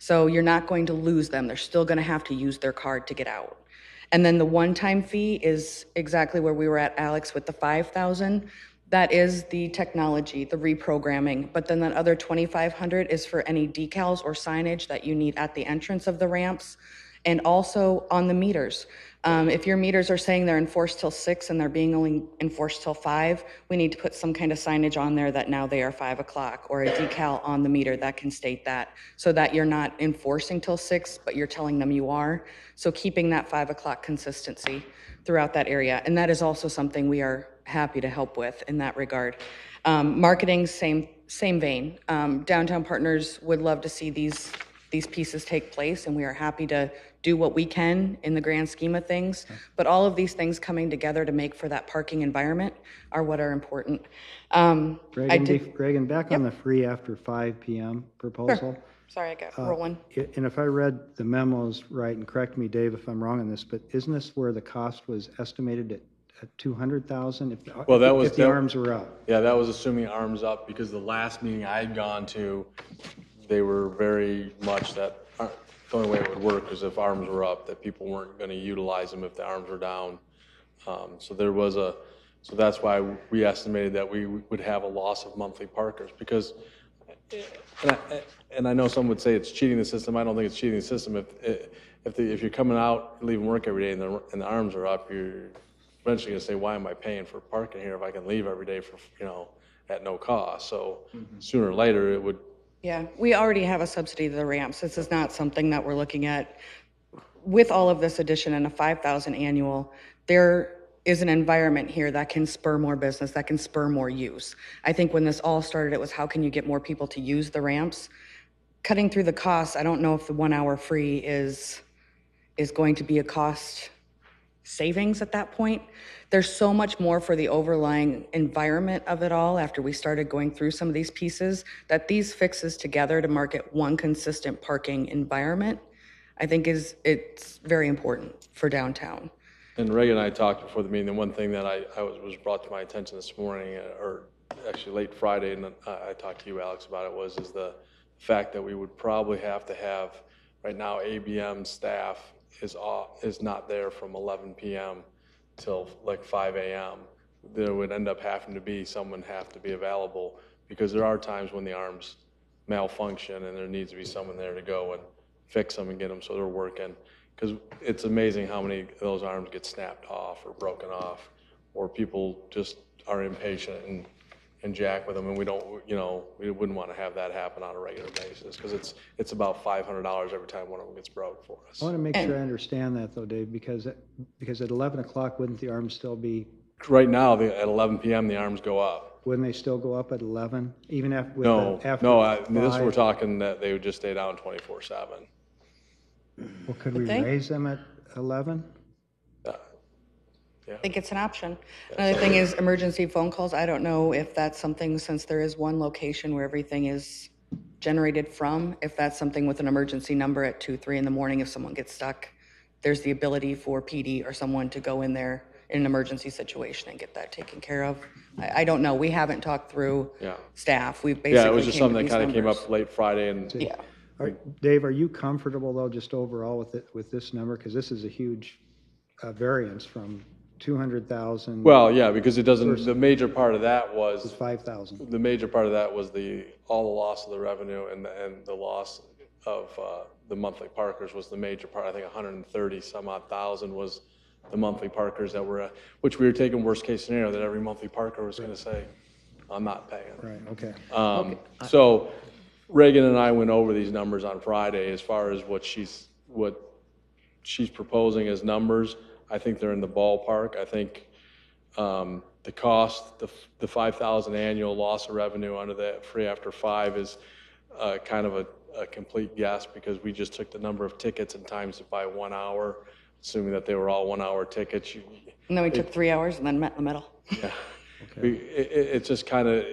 So you're not going to lose them. They're still going to have to use their card to get out. And then the one-time fee is exactly where we were at, Alex, with the 5,000. That is the technology, the reprogramming. But then that other 2,500 is for any decals or signage that you need at the entrance of the ramps and also on the meters. If your meters are saying they're enforced till 6 and they're being only enforced till 5, we need to put some kind of signage on there that now they are 5 o'clock, or a decal on the meter that can state that, so that you're not enforcing till 6, but you're telling them you are. So keeping that 5 o'clock consistency throughout that area. And that is also something we are happy to help with in that regard. Marketing, same vein. Downtown Partners would love to see these pieces take place, and we are happy to do what we can in the grand scheme of things. But all of these things coming together to make for that parking environment are what are important. Reagan, back on the free after 5 p.m. proposal. Sure. Sorry, I got rolling. And if I read the memos right, and correct me, Dave, if I'm wrong on this, but isn't this where the cost was estimated at 200,000 if the arms were up? Yeah, that was assuming arms up, because the last meeting I had gone to, they were very much that the only way it would work is if arms were up, that people weren't going to utilize them if the arms were down. So that's why we estimated that we would have a loss of monthly parkers, because, and I know some would say it's cheating the system. I don't think it's cheating the system. If you're coming out, leaving work every day and the arms are up, you're eventually going to say, why am I paying for parking here if I can leave every day for, at no cost? So sooner or later it would. Yeah, we already have a subsidy to the ramps. This is not something that we're looking at. With all of this addition and a 5,000 annual, there is an environment here that can spur more business, that can spur more use. I think when this all started, it was how can you get more people to use the ramps? Cutting through the costs, I don't know if the 1 hour free is going to be a cost savings at that point. There's so much more for the overlying environment of it all after we started going through some of these pieces, that these fixes together to market one consistent parking environment, I think it's very important for downtown. And Reagan and I talked before the meeting, and one thing that was brought to my attention this morning, or actually late Friday, and I talked to you, Alex, about it, is the fact that we would probably have to have, right now, ABM staff is not there from 11 p.m. till like 5 a.m. There would end up having to be someone have to be available, because there are times when the arms malfunction and there needs to be someone there to go and fix them and get them so they're working. Because it's amazing how many of those arms get snapped off or broken off, or people just are impatient and jack with them, and we wouldn't want to have that happen on a regular basis, because it's about $500 every time one of them gets broke for us. I want to make sure I understand that though, Dave, because at 11 o'clock, wouldn't the arms still be? Right now, at 11 p.m., the arms go up. Wouldn't they still go up at 11, even after? This we're talking that they would just stay down 24/7. Well, could we raise them at 11? I think it's an option. Another thing is emergency phone calls. I don't know if that's something, since there is one location where everything is generated from, if that's something with an emergency number at 2, 3 in the morning, if someone gets stuck, there's the ability for PD or someone to go in there in an emergency situation and get that taken care of. I don't know. We haven't talked through staff. We've basically it was just something that kind of came up late Friday. And Dave, are you comfortable though, just overall with this number? Because this is a huge variance from 200,000. Well, yeah, because it doesn't. The major part of that was 5,000. The major part of that was all the loss of the revenue and the loss of the monthly parkers was the major part. I think 130 some odd thousand was the monthly parkers that were, which we were taking worst case scenario, that every monthly parker was going to say, "I'm not paying." Right. Okay. So Reagan and I went over these numbers on Friday as far as what she's proposing as numbers. I think they're in the ballpark. I think the cost, the 5,000 annual loss of revenue under that free after 5 is kind of a complete guess, because we just took the number of tickets and times it by 1 hour, assuming that they were all 1 hour tickets. And then we took 3 hours and then met in the middle. Yeah. Okay. It's just kind of,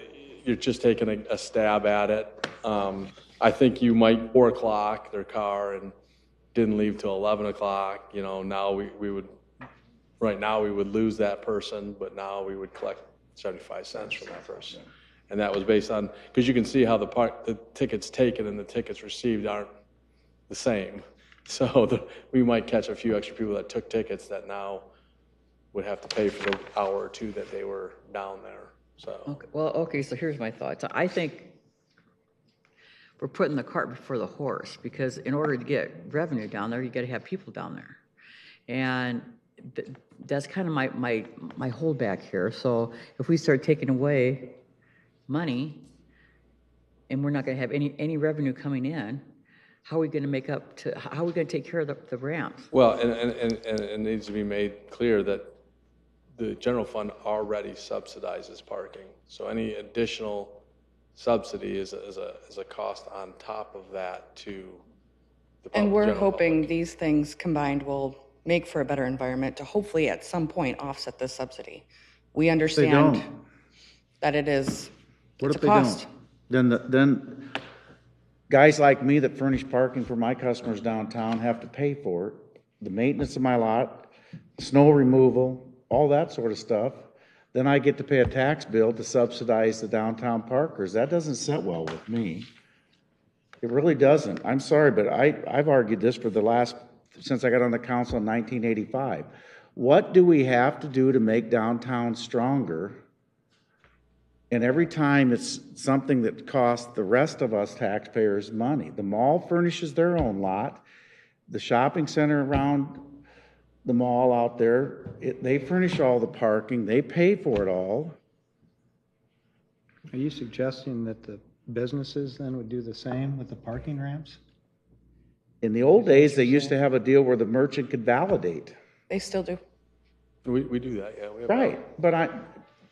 you're just taking a stab at it. I think you might 4 o'clock their car and didn't leave till 11 o'clock. Now we would. Right now, we would lose that person, but now we would collect 75 cents from that person. And that was based on, because you can see how the tickets taken and the tickets received aren't the same. So we might catch a few extra people that took tickets that now would have to pay for the hour or two that they were down there, so. Okay, well, okay, so here's my thoughts. I think we're putting the cart before the horse, because in order to get revenue down there, you got to have people down there. And that's kind of my holdback here. So if we start taking away money and we're not going to have any revenue coming in, how are we going to make up to, how are we going to take care of the ramps? Well, and it needs to be made clear that the general fund already subsidizes parking. So any additional subsidy is a cost on top of that to the And we're general hoping public. these things combined will make for a better environment to hopefully at some point offset this subsidy. We understand don't? that it is, What it's if a they cost. don't? Then guys like me that furnish parking for my customers downtown have to pay for it. The maintenance of my lot, snow removal, all that sort of stuff. Then I get to pay a tax bill to subsidize the downtown parkers. That doesn't sit well with me. It really doesn't. I'm sorry, but I've argued this for since I got on the council in 1985. What do we have to do to make downtown stronger? And every time it's something that costs the rest of us taxpayers money. The mall furnishes their own lot. The shopping center around the mall out there, they furnish all the parking. They pay for it all. Are you suggesting that the businesses then would do the same with the parking ramps? In the old days, they used to have a deal where the merchant could validate. They still do. We do that, yeah. We have Right, but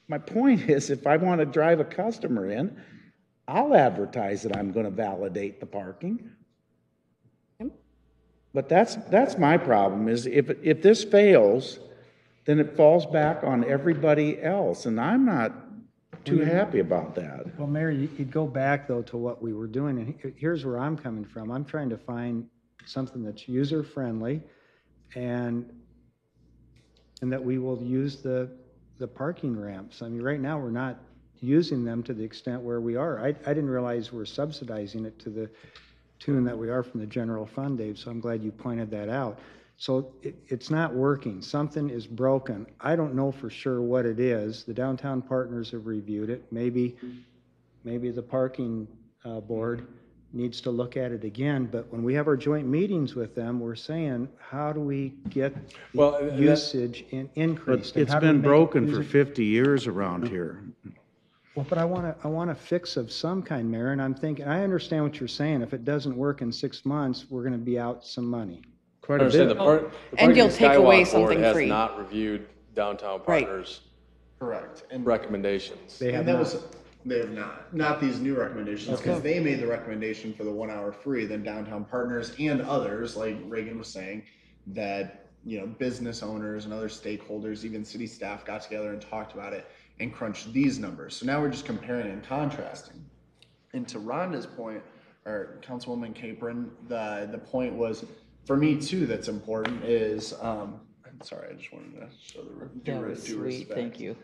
my point is, if I want to drive a customer in, I'll advertise that I'm going to validate the parking. But that's my problem, is if this fails, then it falls back on everybody else, and I'm not too happy about that. Well, Mayor, you'd go back, though, to what we were doing, and here's where I'm coming from. I'm trying to find something that's user-friendly and that we will use the parking ramps. I mean, right now, we're not using them to the extent where we are. I didn't realize we're subsidizing it to the tune that we are from the general fund, Dave, so I'm glad you pointed that out. So it's not working. Something is broken. I don't know for sure what it is. The downtown partners have reviewed it. Maybe the parking board needs to look at it again, but when we have our joint meetings with them, we're saying, how do we get usage increased? It's been broken for 50 years around here. Well, but I want a fix of some kind, Mayor, and I'm thinking, I understand what you're saying. If it doesn't work in 6 months, we're gonna be out some money. Quite a bit. And you'll take away something Has free. not reviewed downtown Right. partners' Correct. And recommendations. They have that not. was, they have not these new recommendations, because they made the recommendation for the 1 hour free, then downtown partners and others, like Reagan was saying, that, business owners and other stakeholders, even city staff got together and talked about it and crunched these numbers. So now we're just comparing and contrasting. And to Rhonda's point, or Councilwoman Capron, the point was, for me too, that's important is, I'm sorry, I just wanted to show That was due sweet, respect. thank you.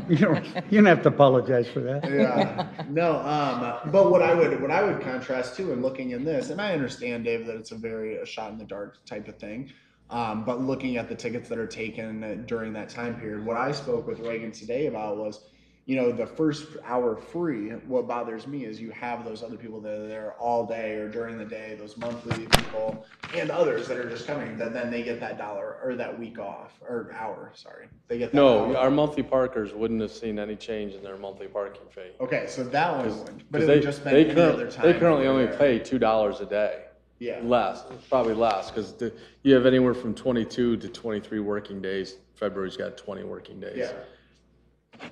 You don't have to apologize for that. Yeah, no, but what I would contrast too in looking in this, and I understand, Dave, that it's a shot in the dark type of thing. But looking at the tickets that are taken during that time period, what I spoke with Reagan today about was, the first hour free. What bothers me is you have those other people that are there all day or during the day, those monthly people and others that are just coming, that then they get that dollar or that week off or hour, sorry. They get that No, hour. our monthly parkers wouldn't have seen any change in their monthly parking fee. Okay, so that one wouldn't, but it They- would just been they any other time. They currently they were only there. pay $2 a day. Yeah. Less, probably less, because you have anywhere from 22 to 23 working days. February's got 20 working days. Yeah.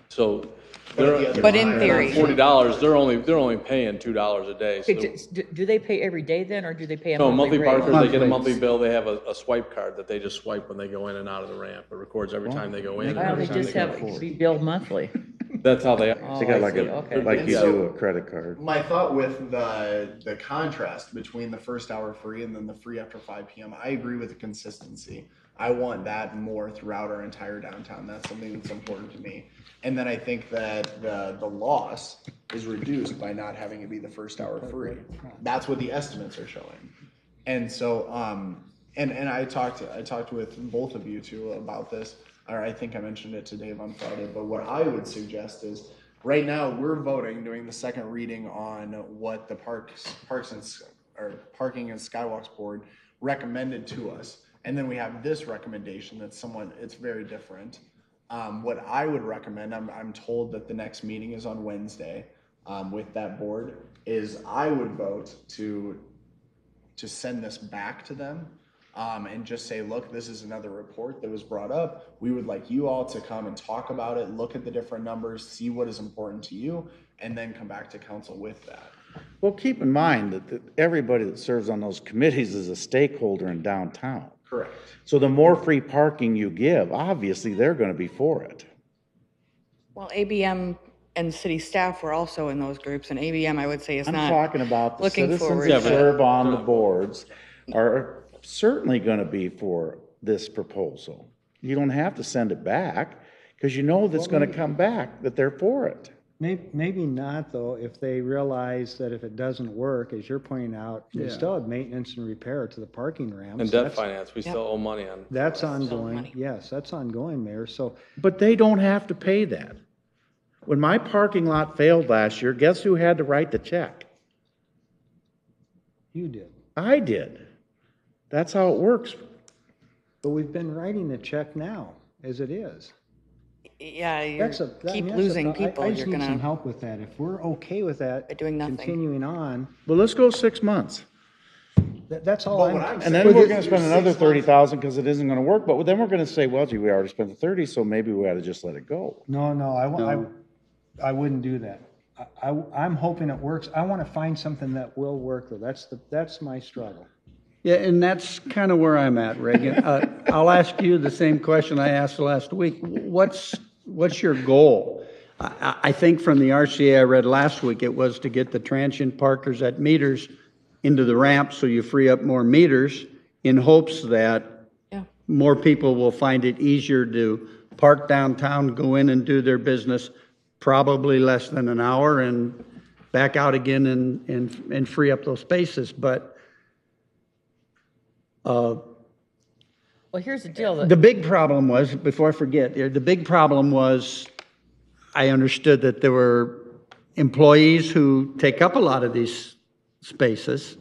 So, But in theory. $40, they're only paying $2 a day. So Okay, do they pay every day then, or do they pay a no, monthly monthly rate? parkers, they get a monthly bill. They have a swipe card that they just swipe when they go in and out of the ramp. It records every time they go in. and Why don't every they time just go have out. it be billed monthly? That's how they. Oh, They got I like see, okay. like you So- do a credit card. My thought with the contrast between the first hour free and then the free after 5 p.m., I agree with the consistency. I want that more throughout our entire downtown. That's something that's important to me. And then I think that the loss is reduced by not having it be the first hour free. That's what the estimates are showing. And so, and I talked with both of you too about this, or I think I mentioned it to Dave on Friday, but what I would suggest is, right now, we're voting, doing the second reading on what the Parking and Skywalks Board recommended to us. And then we have this recommendation that's it's very different. What I would recommend, I'm told that the next meeting is on Wednesday, with that board, is I would vote to send this back to them, and just say, look, this is another report that was brought up. We would like you all to come and talk about it, look at the different numbers, see what is important to you, and then come back to council with that. Well, keep in mind that everybody that serves on those committees is a stakeholder in downtown. Correct. So the more free parking you give, obviously they're going to be for it. Well, ABM and city staff were also in those groups, and ABM, I would say, is I'm not talking about the looking citizens forward that to- serve on the boards are certainly going to be for this proposal. You don't have to send it back because you know that's going to come back, that they're for it. Maybe not, though, if they realize that if it doesn't work, as you're pointing out, you Yeah. still have maintenance and repair to the parking ramps. And debt That's- finance, we still owe money on. That's ongoing, yes, that's ongoing, Mayor, so. But they don't have to pay that. When my parking lot failed last year, guess who had to write the check? You did. I did. That's how it works. But we've been writing the check now, as it is. Yeah, you That's keep that's losing I people, just you're need some gonna, help with that. If we're okay with that, by doing nothing. continuing on, Well, let's go 6 months. that's all But what I'm. I'm And then saying we're is going to you're spend another 6 months- 30,000 because it isn't going to work. But then we're going to say, well, gee, we already spent the 30, so maybe we ought to just let it go. No, I wouldn't do that. I'm hoping it works. I want to find something that will work, though. That's my struggle. Yeah, and that's kind of where I'm at, Reagan. I'll ask you the same question I asked last week. What's your goal? I think from the RCA I read last week, it was to get the transient parkers at meters into the ramp so you free up more meters in hopes that more people will find it easier to park downtown, go in and do their business, probably less than an hour, and back out again and free up those spaces. But Well, here's the deal. the big problem was, before I forget, the big problem was I understood that there were employees who take up a lot of these spaces.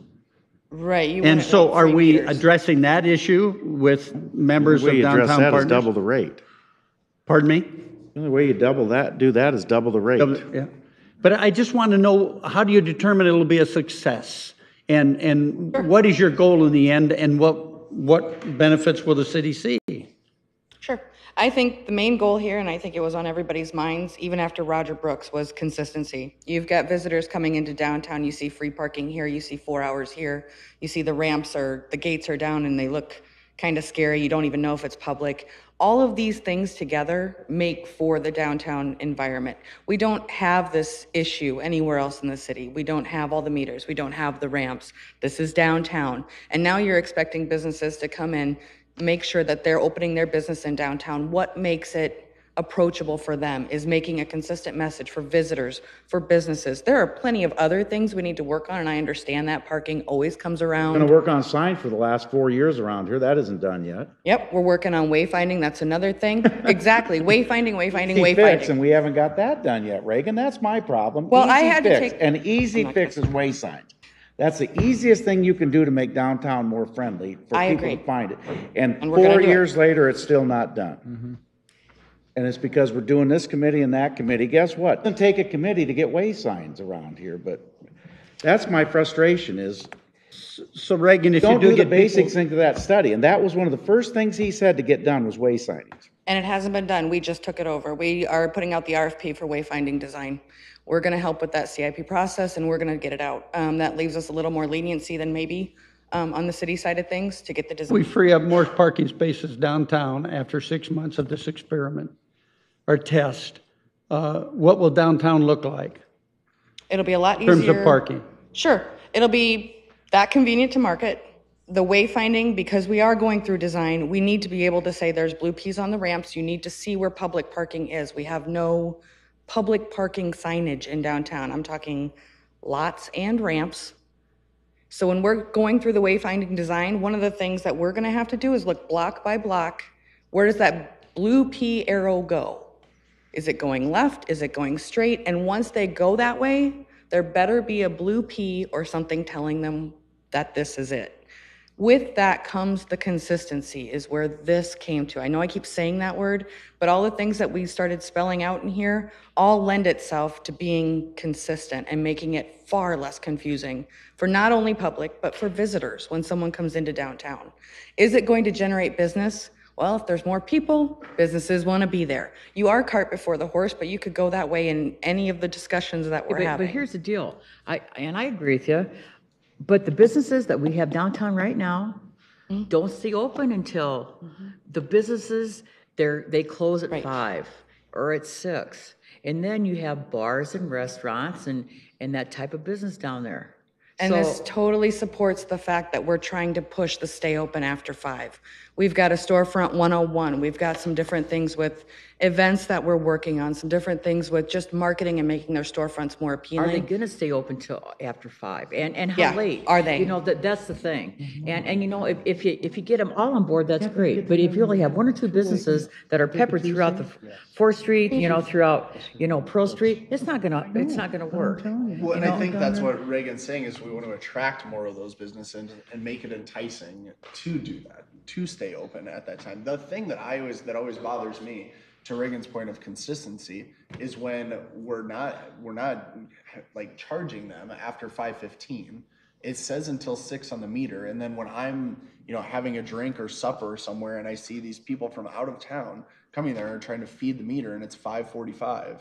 Right. You And want it so like are 3 we meters. addressing that issue with members The of way you address Downtown that is Partners? double the rate. Pardon me? The only way you do that is double the rate. Yeah. But I just want to know, how do you determine it'll be a success? And what is your goal in the end, and what benefits will the city see? Sure. I think the main goal here, and I think it was on everybody's minds, even after Roger Brooks, was consistency. You've got visitors coming into downtown, you see free parking here, you see 4 hours here, you see the ramps or the gates are down and they look kind of scary, you don't even know if it's public. All of these things together make for the downtown environment. We don't have this issue anywhere else in the city. We don't have all the meters, we don't have the ramps. This is downtown. And now you're expecting businesses to come in, make sure that they're opening their business in downtown. What makes it approachable for them is making a consistent message for visitors, for businesses. There are plenty of other things we need to work on, and I understand that parking always comes I'm around. going to work on sign for the last 4 years around here. That isn't done yet. Yep, we're working on wayfinding, that's another thing. Exactly, wayfinding. Easy fix, and we haven't got that done yet, Reagan. That's my problem. Well, I Easy had to fix. take- An easy fix is way signs. That's the easiest thing you can do to make downtown more friendly for I people agree. to find it. And And we're gonna 4 do it. years later, it's still not done. And it's because we're doing this committee and that committee. Guess what? It doesn't take a committee to get way signs around here, but that's my frustration is So Reagan, if you don't do do the get basics people, into that study. And that was one of the first things he said to get done was way signings. And it hasn't been done, we just took it over. We are putting out the RFP for wayfinding design. We're gonna help with that CIP process and we're gonna get it out. That leaves us a little more leniency than maybe on the city side of things to get the design. we free up more parking spaces downtown after 6 months of this experiment or test. What will downtown look like It'll be a lot in easier. terms of parking? Sure, it'll be that convenient to market. The wayfinding, because we are going through design, we need to be able to say there's blue peas on the ramps. You need to see where public parking is. We have no public parking signage in downtown. I'm talking lots and ramps. So when we're going through the wayfinding design, one of the things that we're gonna have to do is look block by block. Where does that blue P arrow go? Is it going left? Is it going straight? And once they go that way, there better be a blue P or something telling them that this is it. With that comes the consistency, is where this came to. I know I keep saying that word, but all the things that we started spelling out in here all lend itself to being consistent and making it far less confusing for not only public, but for visitors when someone comes into downtown. Is it going to generate business? Well, if there's more people, businesses want to be there. You are cart before the horse, but you could go that way in any of the discussions that we're having. But here's the deal, I agree with you, but the businesses that we have downtown right now don't stay open until the businesses, they close at 5 or at 6. And then you have bars and restaurants and that type of business down there. And this totally supports the fact that we're trying to push the stay open after 5. We've got a storefront 101. We've got some different things with events that we're working on, some different things with just marketing and making their storefronts more appealing. Are they going to stay open till after 5? And how Yeah, late? are they? You know, that's the thing. And you know, if you get them all on board, that's great. But if you only have 1 or 2 businesses that are peppered throughout the 4th Street, you know, throughout, you know, Pearl Street, it's not gonna work. Well, and I think that's what Reagan's saying is we want to attract more of those businesses and make it enticing to do that, to stay open at that time. The thing that always bothers me, to Reagan's point of consistency, is when we're not like charging them after 5:15. It says until 6 on the meter, and then when I'm, you know, having a drink or supper somewhere and I see these people from out of town coming there and trying to feed the meter and it's 5:45.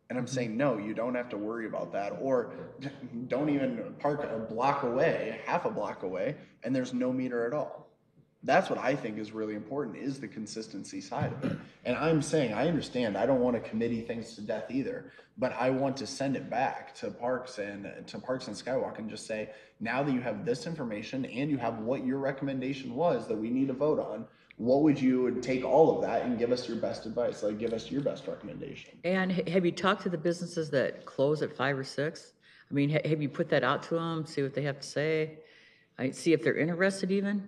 And I'm saying, no, you don't have to worry about that. Or don't even park a block away, half a block away, and there's no meter at all. That's what I think is really important, is the consistency side of it. And I'm saying, I understand, I don't want to committee things to death either, but I want to send it back to Parks and Skywalk and just say, now that you have this information and you have what your recommendation was that we need to vote on, what would you take all of that and give us your best advice, like give us your best recommendation? And have you talked to the businesses that close at 5 or 6? I mean, have you put that out to them, see what they have to say? See if they're interested even?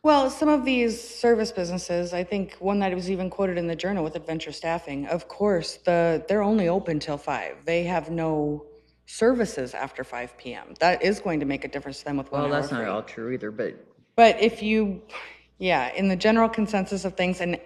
Well, some of these service businesses, I think one that was even quoted in the Journal with Adventure Staffing, of course, they're only open till 5. They have no services after 5 p.m. That is going to make a difference to them with 1 hour. Well, that's not free. all true either, but if you, in the general consensus of things, and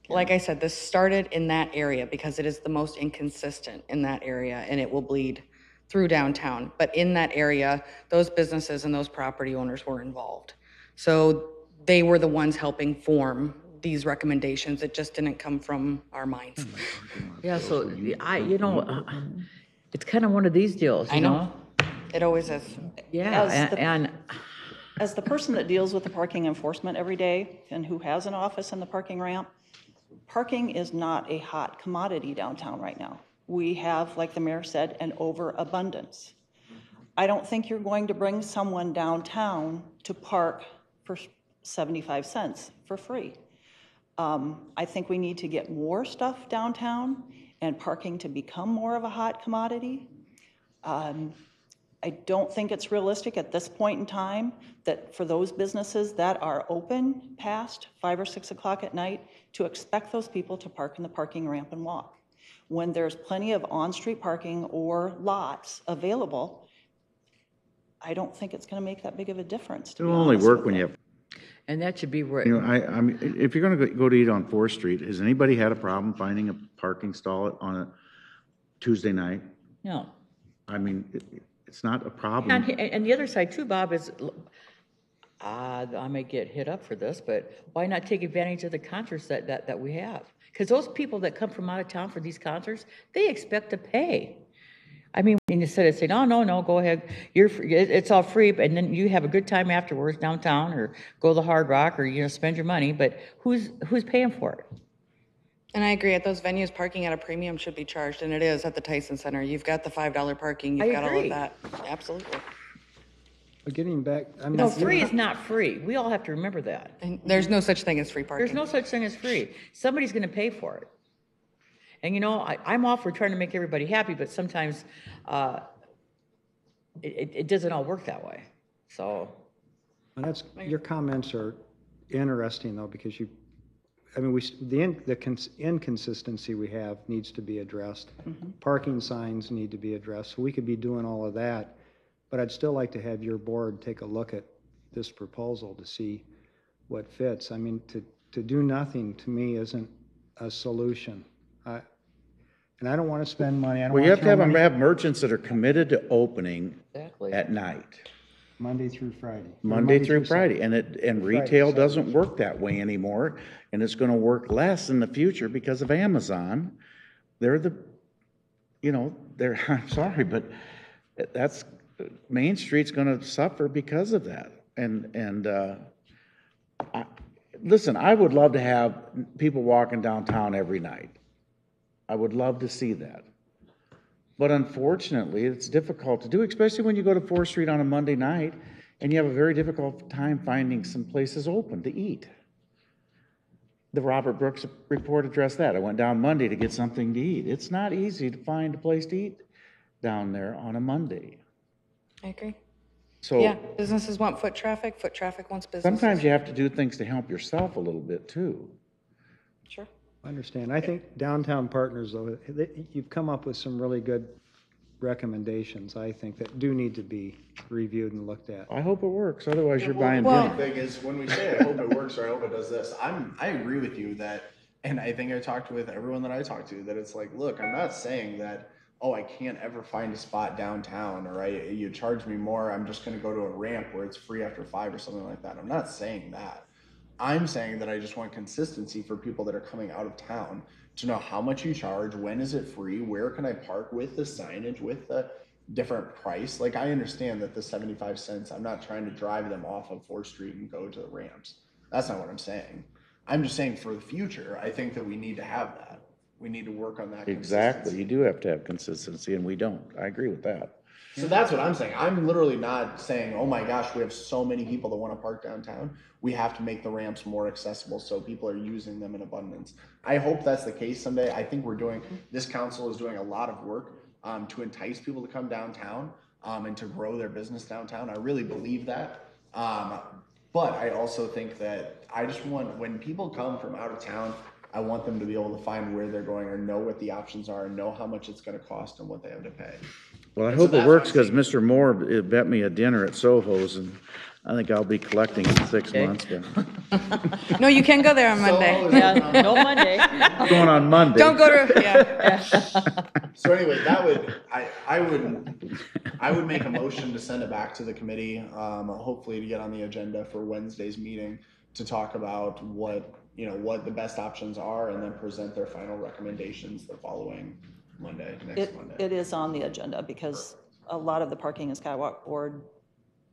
like I said, this started in that area because it is the most inconsistent in that area, and it will bleed through downtown. But in that area, those businesses and those property owners were involved. So they were the ones helping form these recommendations. It just didn't come from our minds. yeah, so it's kind of one of these deals, you know? It always is. Yeah, As the person that deals with the parking enforcement every day and who has an office in the parking ramp, parking is not a hot commodity downtown right now. We have, like the mayor said, an overabundance. I don't think you're going to bring someone downtown to park for 75 cents for free. I think we need to get more stuff downtown and parking to become more of a hot commodity. I don't think it's realistic at this point in time that for those businesses that are open past 5 or 6 o'clock at night to expect those people to park in the parking ramp and walk. When there's plenty of on-street parking or lots available, I don't think it's going to make that big of a difference. It'll only work when you have. and that should be where, You know, I mean, if you're gonna go to eat on 4th Street, has anybody had a problem finding a parking stall on a Tuesday night? no. I mean, it's not a problem. And the other side too, Bob, is, I may get hit up for this, but why not take advantage of the concerts that we have? Because those people that come from out of town for these concerts, they expect to pay. I mean, instead of saying, no, go ahead, you're free, it's all free, and then you have a good time afterwards downtown, or go to the Hard Rock, or, you know, spend your money, but who's paying for it? And I agree, at those venues, parking at a premium should be charged, and it is at the Tyson Center. You've got the $5 parking, you've got all of that. Absolutely. But getting back, I mean. No, free is not free. We all have to remember that. And there's no such thing as free parking. There's no such thing as free. Somebody's gonna pay for it. And you know, I'm all for trying to make everybody happy, but sometimes it doesn't all work that way. So, And that's, your comments are interesting though, because I mean, the inconsistency we have needs to be addressed. Parking signs need to be addressed. So we could be doing all of that, but I'd still like to have your board take a look at this proposal to see what fits. I mean, to do nothing to me isn't a solution. And I don't want to spend money. I don't Well, you want have to throw money have merchants that are committed to opening exactly. at night. Monday through Friday. Monday through Friday, and Friday, retail Saturday. doesn't work that way anymore, and it's gonna work less in the future because of Amazon. They're I'm sorry, but Main Street's gonna suffer because of that. Listen, I would love to have people walking downtown every night. I would love to see that. But unfortunately, it's difficult to do, especially when you go to 4th Street on a Monday night and you have a very difficult time finding some places open to eat. The Robert Brooks report addressed that. I went down Monday to get something to eat. It's not easy to find a place to eat down there on a Monday. I agree. So Yeah, businesses want foot traffic wants businesses. sometimes you have to do things to help yourself a little bit too. Sure. I understand. I think Downtown Partners, though, you've come up with some really good recommendations, I think, that do need to be reviewed and looked at. I hope it works, otherwise you're buying The dinner. thing is, when we say I hope it works or I hope it does this, I agree with you that, and I think I talked with everyone that I talked to, that it's like, look, I'm not saying that, oh, I can't ever find a spot downtown, or you charge me more, I'm just gonna go to a ramp where it's free after 5 or something like that. I'm not saying that. I'm saying that I just want consistency for people that are coming out of town to know how much you charge, when is it free, where can I park, with the signage, with the different price. Like, I understand that the 75 cents, I'm not trying to drive them off of 4th Street and go to the ramps. That's not what I'm saying. I'm just saying for the future, I think that we need to have that. We need to work on that Exactly, you do have to have consistency, and we don't. I agree with that. So that's what I'm saying. I'm literally not saying, oh my gosh, we have so many people that want to park downtown. We have to make the ramps more accessible so people are using them in abundance. I hope that's the case someday. I think this council is doing a lot of work to entice people to come downtown and to grow their business downtown. I really believe that. But I also think that I just want, when people come from out of town, I want them to be able to find where they're going or know what the options are and know how much it's going to cost and what they have to pay. Well, I hope it works, because Mr. Moore bet me a dinner at Soho's, and I think I'll be collecting in 6 months. But No, you can go there on Monday. Yeah, no Monday. going on Monday. Don't go to, yeah. So anyway, I would make a motion to send it back to the committee, hopefully to get on the agenda for Wednesday's meeting to talk about what the best options are, and then present their final recommendations the following Monday, next Monday. It is on the agenda because a lot of the Parking and Skywalk Board,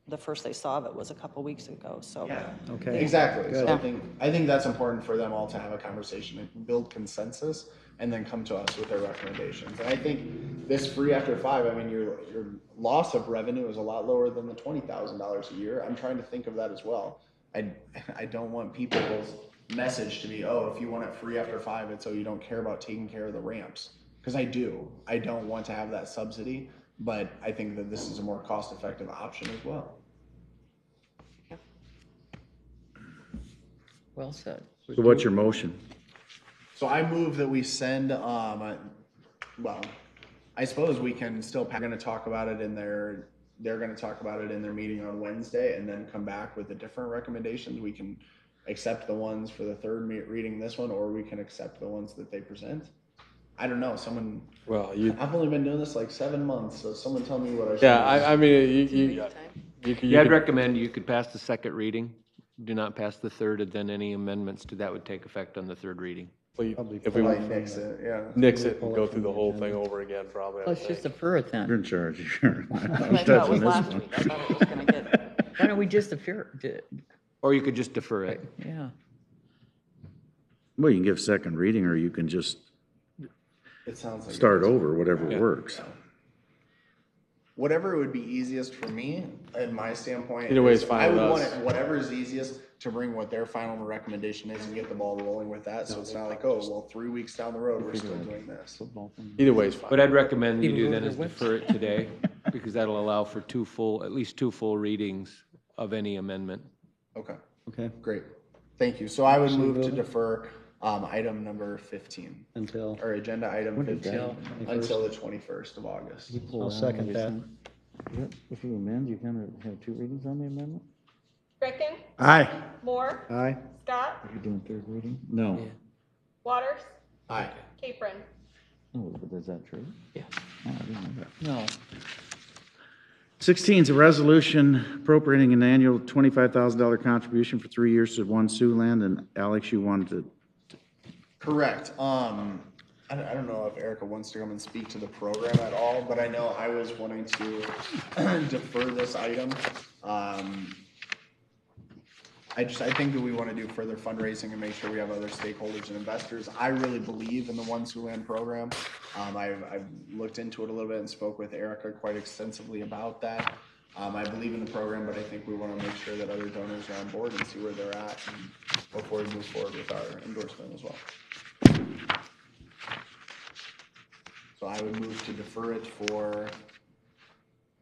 the first they saw of it was a couple weeks ago, so. Yeah, Okay. exactly. Good. So I think that's important for them all to have a conversation and build consensus and then come to us with their recommendations. And I think this free after 5, I mean, your loss of revenue is a lot lower than the $20,000 a year. I'm trying to think of that as well. I don't want people's message to be, oh, if you want it free after 5, it's, oh, you don't care about taking care of the ramps. Because I do. I don't want to have that subsidy, but I think that this is a more cost-effective option as well. Well said. So what's your motion? So I move that we send, I suppose we can still, they're going to talk about it in their meeting on Wednesday, and then come back with the different recommendations. We can accept the ones for the third reading, this one, or we can accept the ones that they present. I don't know, I've only been doing this like 7 months, so someone tell me what I should do. Yeah, I mean, I'd recommend you could pass the second reading, do not pass the third, and then any amendments to that would take effect on the third reading. If we Like nix it, yeah. nix it and go through the whole thing over again, probably. I Let's think. just defer it then. You're in charge. Sure. I thought it was last week. I thought it was gonna get. Why don't we just defer? Or you could just defer it. Yeah. Well, you can give second reading, or you can just It sounds like. start over, whatever works. Whatever would be easiest for me, and my standpoint. Either way is fine I with would want us. it, whatever is easiest to bring what their final recommendation is and get the ball rolling with that, so it's not like, oh, well, 3 weeks down the road, we're still doing this. Either way is fine. What I'd recommend you do then is defer it today, because that'll allow for at least two full readings of any amendment. Okay, Okay, great. Thank you. So I would move to defer item number 15, Until, or agenda item 15, until the 21st of August. I'll second that. If you amend, you kind of have two readings on the amendment? Greckin, Aye. Moore, Aye. Scott, Are you doing third reading? No. Waters, Aye. Capron. Oh, but is that true? Yeah. Oh, I didn't know that. No. 16 is a resolution appropriating an annual $25,000 contribution for 3 years to One Sioux Land, and Alex, you wanted to, Correct. I don't know if Erica wants to come and speak to the program at all, but I know I was wanting to defer this item. I think that we want to do further fundraising and make sure we have other stakeholders and investors. I really believe in the One Sioux Land program. I've looked into it a little bit and spoke with Erica quite extensively about that. I believe in the program, but I think we want to make sure that other donors are on board and see where they're at before we move forward with our endorsement as well. So I would move to defer it for,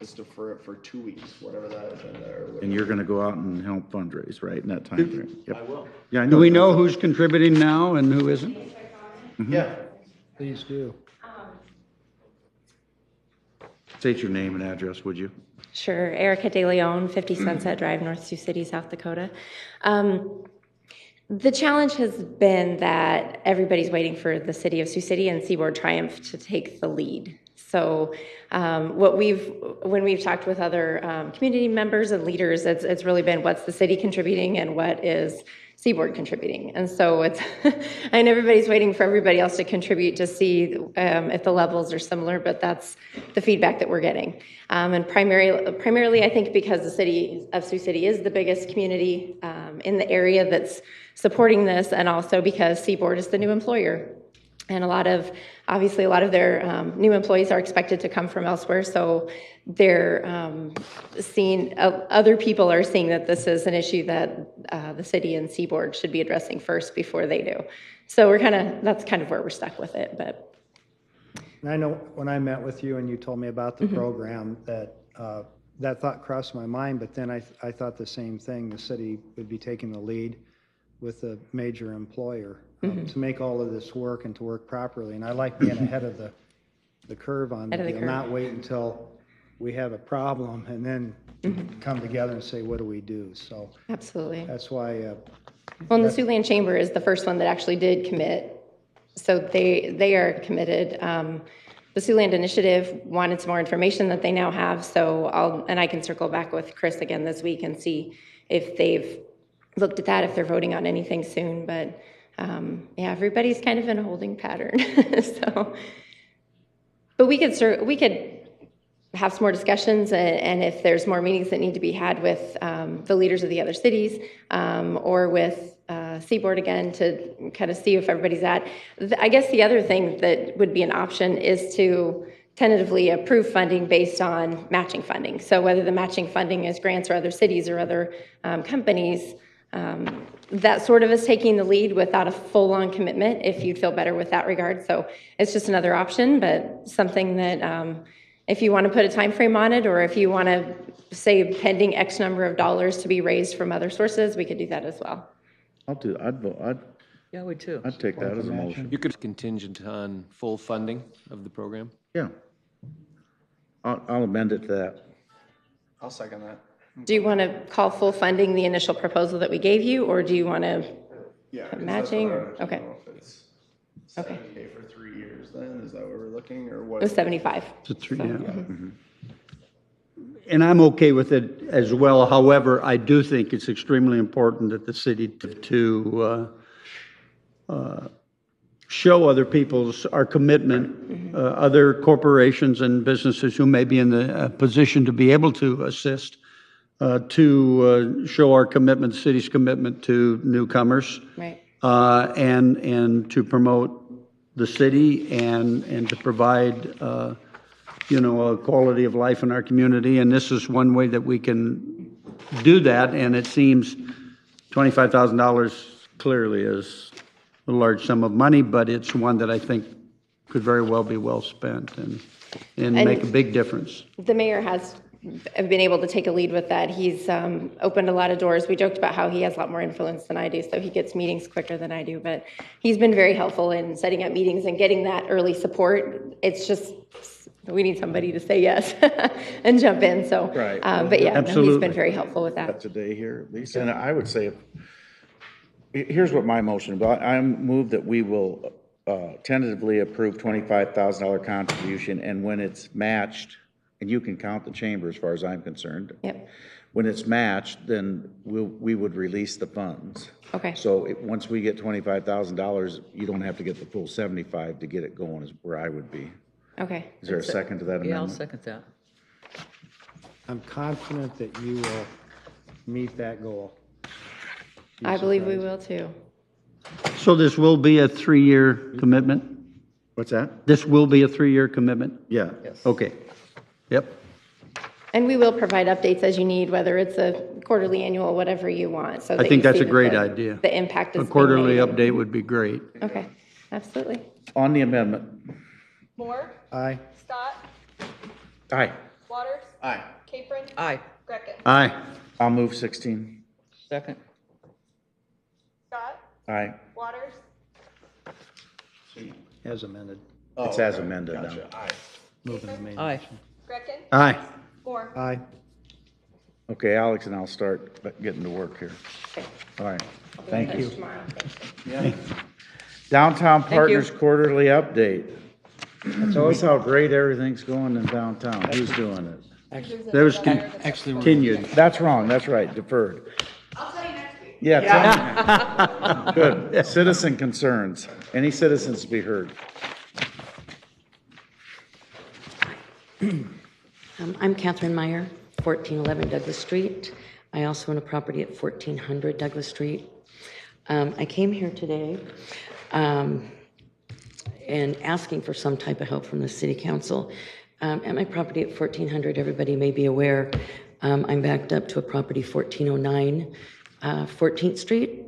let's defer it for 2 weeks, whatever that agenda or whatever. and you're going to go out and help fundraise, right, in that time frame? Yep. I will. Yeah, I do we know. know who's contributing now and who isn't? Yeah. Please do. State your name and address, would you? Sure. Erica De Leon, 50 Sunset Drive, North Sioux City, South Dakota. The challenge has been that everybody's waiting for the city of Sioux City and Seaboard Triumph to take the lead. So when we've talked with other community members and leaders, it's really been what's the city contributing and what is Seaboard contributing. And so it's, and everybody's waiting for everybody else to contribute to see if the levels are similar, but that's the feedback that we're getting. And primarily, I think because the city of Sioux City is the biggest community in the area that's supporting this, and also because Seaboard is the new employer. And obviously a lot of their new employees are expected to come from elsewhere, so they're seeing, other people are seeing that this is an issue that the city and Seaboard should be addressing first before they do. So that's kind of where we're stuck with it, but. And I know when I met with you and you told me about the program, that that thought crossed my mind, but then I thought the same thing, the city would be taking the lead with a major employer to make all of this work and to work properly. And I like being ahead of the curve on the deal, not wait until we have a problem and then come together and say, what do we do? So absolutely. That's why. Well, and the Siouxland Chamber is the first one that actually did commit. So they are committed. The Siouxland Initiative wanted some more information that they now have. So I can circle back with Chris again this week and see if they've looked at that, if they're voting on anything soon. But yeah, everybody's kind of in a holding pattern. But we could have some more discussions, and if there's more meetings that need to be had with the leaders of the other cities or with Seaboard again to kind of see if everybody's at. I guess the other thing that would be an option is to tentatively approve funding based on matching funding. So whether the matching funding is grants or other cities or other companies, that sort of is taking the lead without a full-on commitment, if you'd feel better with that regard. So it's just another option, but something that if you want to put a time frame on it, or if you want to say pending X number of dollars to be raised from other sources, we could do that as well. I'd vote, Yeah, we too. I'd take that as a motion. You could contingent on full funding of the program? Yeah. I'll amend it to that. I'll second that. Do you want to call full funding the initial proposal that we gave you, or do you want to put matching? Okay. Okay. For 3 years then, is that what we're looking, or what? It was 75. And I'm okay with it as well. However, I do think it's extremely important that the city to show other people's, our commitment, other corporations and businesses who may be in the position to be able to assist, to show our commitment, the city's commitment to newcomers. Right. And to promote the city and to provide, a quality of life in our community. And this is one way that we can do that. And it seems $25,000 clearly is a large sum of money, but it's one that I think could very well be well spent and make a big difference. The mayor has been able to take a lead with that. He's opened a lot of doors. We joked about how he has a lot more influence than I do, so he gets meetings quicker than I do. But he's been very helpful in setting up meetings and getting that early support. It's just we need somebody to say yes and jump in. So, Right. But yeah, no, he's been very helpful with that. Today here, Lisa, and I would say, here's what my motion about. I move that we will tentatively approve $25,000 contribution, and when it's matched, and you can count the chamber as far as I'm concerned. Yep. When it's matched, then we would release the funds. Okay. So once we get $25,000, you don't have to get the full 75 to get it going, is where I would be. Okay. Is there a second to that amendment? Yeah, I'll second that. I'm confident that you will meet that goal. I believe we will too. So this will be a 3-year commitment? What's that? This will be a 3-year commitment? Yeah. Yes. Okay. Yep. And we will provide updates as you need, whether it's a quarterly, annual, whatever you want. So I that think you that's see a that great the- idea. The impact is A being quarterly made. update would be great. Okay, absolutely. On the amendment. Moore, Aye. Stott, Aye. Waters, Aye. Capron, Aye. Greckin. Aye. I'll move 16. Second. Scott, Aye. Waters, As amended. It's as amended now. Gotcha. Aye. Moving the main. Aye. Greckin, Aye. Moore. Aye. Okay, Alex and I'll start getting to work here. All right, thank you. Tomorrow. Thanks. Downtown you. Partners Quarterly Update. It's always how great everything's going in downtown. Who's doing it? That was continued. That's wrong, that's right, deferred. I'll tell you next week. Yeah, tell me. Good. Citizen concerns. Any citizens to be heard? I'm Catherine Meyer, 1411 Douglas Street. I also own a property at 1400 Douglas Street. I came here today and asking for some type of help from the city council. At my property at 1400, everybody may be aware, I'm backed up to a property 1409 14th Street,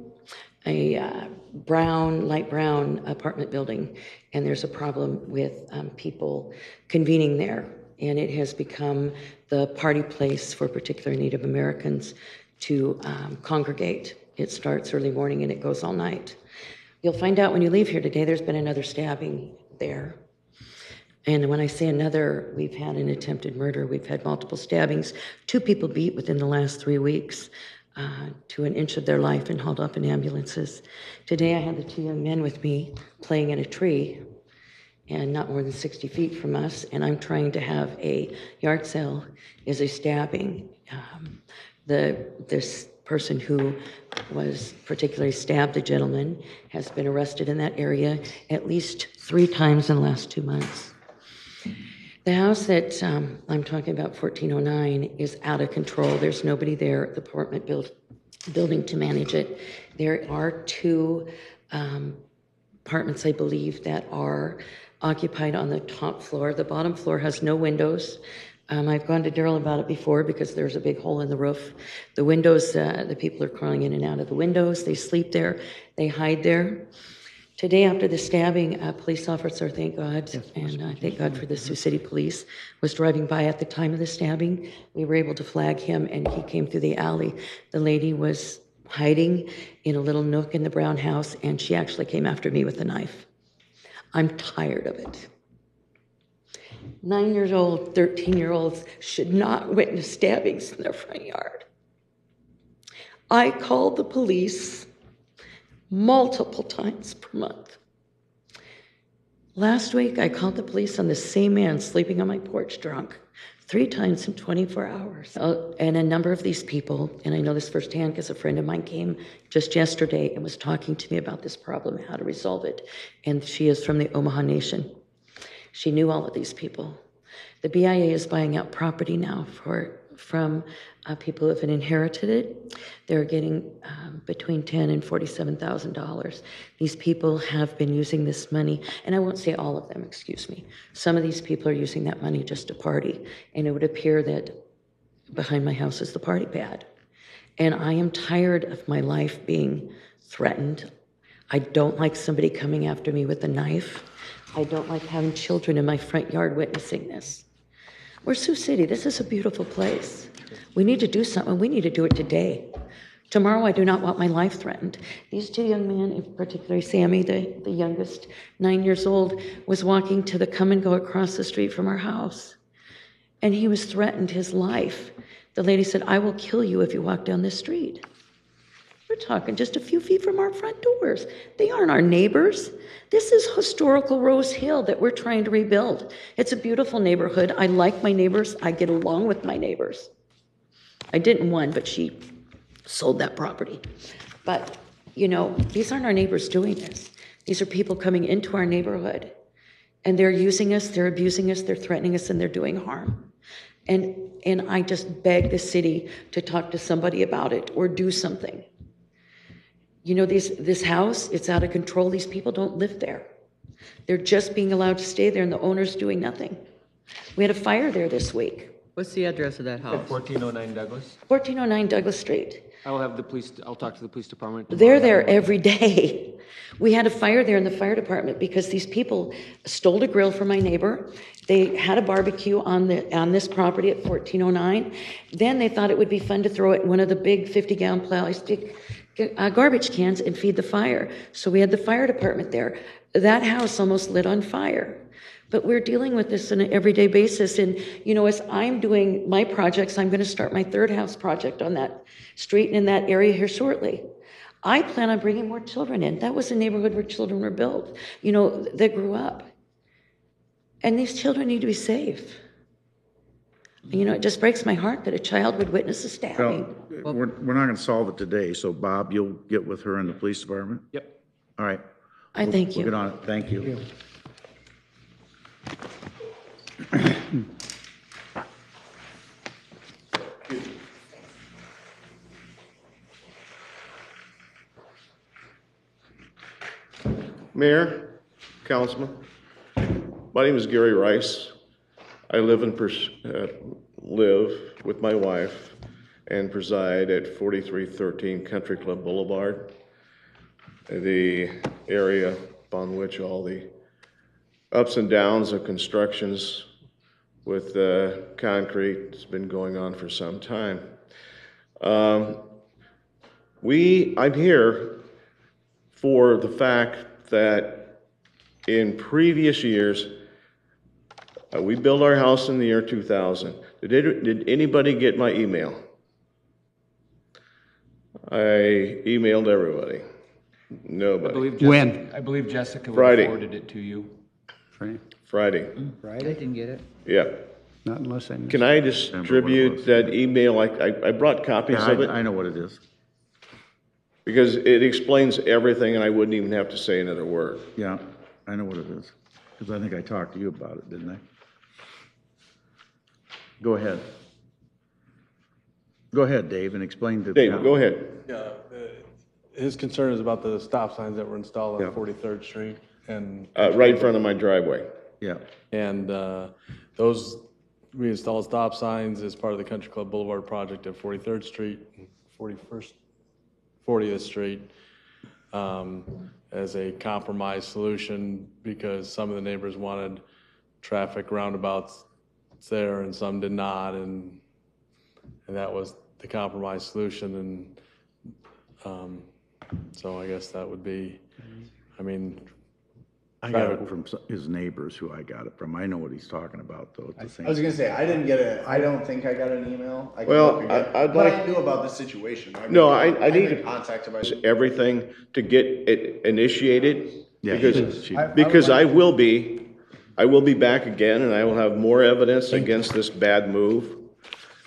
a light brown apartment building, and there's a problem with people convening there. And it has become the party place for particular Native Americans to congregate. It starts early morning and it goes all night. You'll find out when you leave here today, there's been another stabbing there. And when I say another, we've had an attempted murder. We've had multiple stabbings. 2 people beat within the last 3 weeks to an inch of their life and hauled up in ambulances. Today I had the 2 young men with me playing in a tree and not more than 60 feet from us, and I'm trying to have a yard sale is a stabbing. This person who was particularly stabbed, a gentleman, has been arrested in that area at least 3 times in the last 2 months. The house that I'm talking about, 1409, is out of control. There's nobody there at the apartment building to manage it. There are 2 apartments, I believe, that are occupied on the top floor. The bottom floor has no windows. I've gone to Daryl about it before because there's a big hole in the roof. The windows, the people are crawling in and out of the windows. They sleep there. They hide there. Today, after the stabbing, a police officer, thank God, and thank God for the Sioux City Police, was driving by at the time of the stabbing. We were able to flag him, and he came through the alley. The lady was hiding in a little nook in the brown house, and she actually came after me with a knife. I'm tired of it. 9-year-old, 13-year-olds should not witness stabbings in their front yard. I called the police multiple times per month. Last week, I called the police on the same man sleeping on my porch drunk 3 times in 24 hours. And a number of these people, and I know this firsthand because a friend of mine came just yesterday and was talking to me about this problem, how to resolve it. And she is from the Omaha Nation. She knew all of these people. The BIA is buying out property now from people who have inherited it. They're getting between $10,000 and $47,000. These people have been using this money, and I won't say all of them, excuse me. Some of these people are using that money just to party, and it would appear that behind my house is the party pad. And I am tired of my life being threatened. I don't like somebody coming after me with a knife. I don't like having children in my front yard witnessing this. We're Sioux City. This is a beautiful place. We need to do something. We need to do it today. Tomorrow, I do not want my life threatened. These two young men, particularly Sammy, the youngest, 9 years old, was walking to the come and go across the street from our house. And he was threatened his life. The lady said, I will kill you if you walk down this street. We're talking just a few feet from our front doors. They aren't our neighbors. This is historical Rose Hill that we're trying to rebuild. It's a beautiful neighborhood. I like my neighbors. I get along with my neighbors. I didn't one, but she sold that property. But, you know, these aren't our neighbors doing this. These are people coming into our neighborhood, and they're using us, they're abusing us, they're threatening us, and they're doing harm. And I just beg the city to talk to somebody about it or do something. You know, this house, it's out of control. These people don't live there. They're just being allowed to stay there, and the owner's doing nothing. We had a fire there this week. What's the address of that house? At 1409 Douglas. 1409 Douglas Street. I'll talk to the police department tomorrow. They're there every day. We had a fire there in the fire department because these people stole a grill from my neighbor. They had a barbecue on this property at 1409. Then they thought it would be fun to throw it in one of the big 50-gallon plastic garbage cans and feed the fire. So we had the fire department there. That house almost lit on fire. But we're dealing with this on an everyday basis. And, you know, as I'm doing my projects, I'm going to start my third house project on that street and in that area here shortly. I plan on bringing more children in. That was a neighborhood where children were built, you know, that grew up. And these children need to be safe. You know, it just breaks my heart that a child would witness a stabbing. Well, we're not going to solve it today, so Bob, you'll get with her in the police department? Yep. All right. I thank you. We'll get on it. Thank you. Mayor, Councilman, my name is Gary Rice. I live with my wife and preside at 4313 Country Club Boulevard, the area upon which all the ups and downs of constructions with concrete has been going on for some time. I'm here for the fact that in previous years, we built our house in the year 2000. Did anybody get my email? I emailed everybody. Nobody. I believe Jessica Friday. forwarded it to you. Friday. I didn't get it. Yeah. Not unless I missed. Can I distribute that email? I brought copies of it. I know what it is. Because it explains everything and I wouldn't even have to say another word. Yeah, I know what it is. Because I think I talked to you about it, didn't I? Go ahead. Go ahead, Dave, and explain to Dave, go ahead. Yeah, his concern is about the stop signs that were installed on 43rd Street and. Right in front of my driveway. Yeah. And those, we installed stop signs as part of the Country Club Boulevard project at 43rd Street, 40th Street, as a compromise solution because some of the neighbors wanted traffic roundabouts there and some did not, and that was the compromise solution. And so I guess that would be, I mean, I got it from his neighbors who I got it from. I know what he's talking about, though. It's the same. I was gonna say, I didn't get it. I don't think I got an email. I knew about the situation. I need to contact about everything to get it initiated. Yeah, because I will be back again and I will have more evidence against this bad move.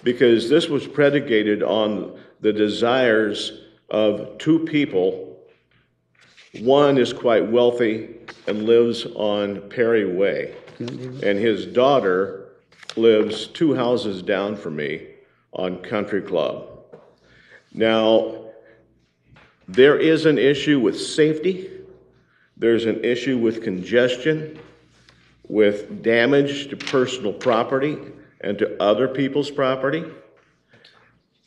Because this was predicated on the desires of two people. One is quite wealthy and lives on Perry Way, and his daughter lives 2 houses down from me on Country Club. Now, there is an issue with safety, there's an issue with congestion, with damage to personal property and to other people's property.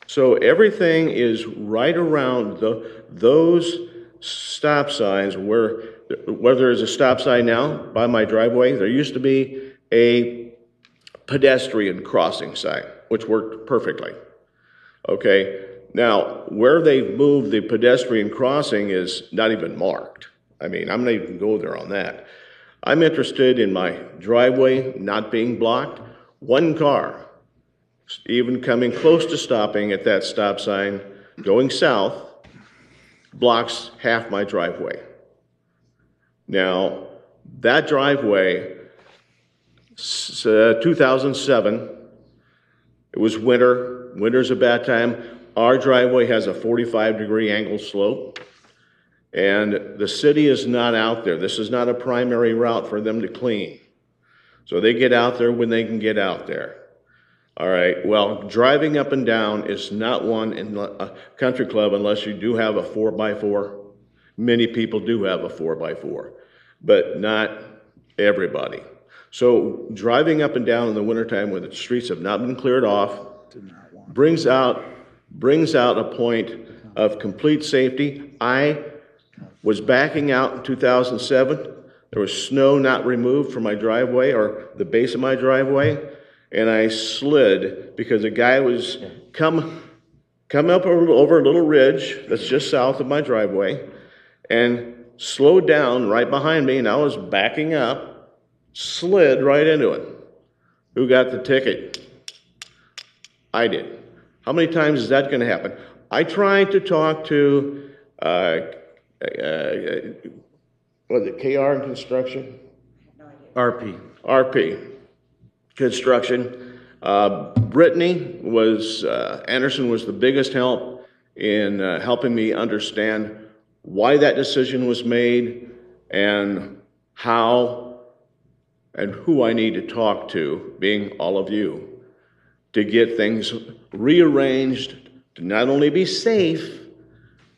So everything is right around those stop signs where there's a stop sign now by my driveway. There used to be a pedestrian crossing sign, which worked perfectly. Okay, now where they've moved the pedestrian crossing is not even marked. I mean, I'm not even go there on that. I'm interested in my driveway not being blocked. One car, even coming close to stopping at that stop sign, going south, blocks half my driveway. Now, that driveway, 2007, it was winter. Winter's a bad time. Our driveway has a 45-degree angle slope, and the city is not out there. This is not a primary route for them to clean. So they get out there when they can get out there. All right, well, driving up and down is not one in a country club unless you do have a 4x4. Many people do have a 4x4, but not everybody. So driving up and down in the wintertime when the streets have not been cleared off brings out a point of complete safety. I was backing out in 2007. There was snow not removed from my driveway or the base of my driveway, and I slid because a guy was come up over a little ridge that's just south of my driveway and slowed down right behind me, and I was backing up, slid right into it. Who got the ticket? I did. How many times is that going to happen? I tried to talk to, was it KR Construction? RP Construction. Brittany was, Anderson was the biggest help in helping me understand why that decision was made and how and who I need to talk to, being all of you, to get things rearranged to not only be safe,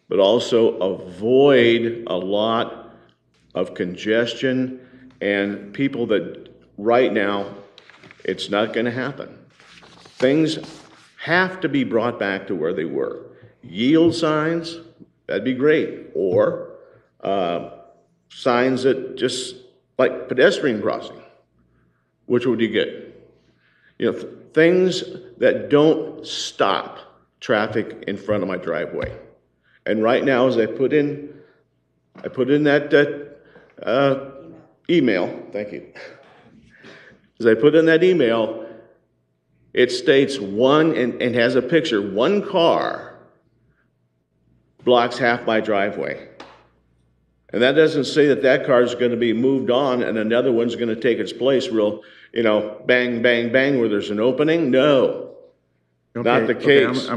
but also avoid a lot of congestion and people that right now, it's not going to happen. Things have to be brought back to where they were. Yield signs, that'd be great. Or signs that just, like pedestrian crossing, which would you get? You know, things that don't stop traffic in front of my driveway. And right now, as I put in that email, thank you. As I put in that email, it states and has a picture, one car blocks half my driveway. And that doesn't say that car is going to be moved on and another one's going to take its place real, bang, bang, bang, where there's an opening. No, not the case.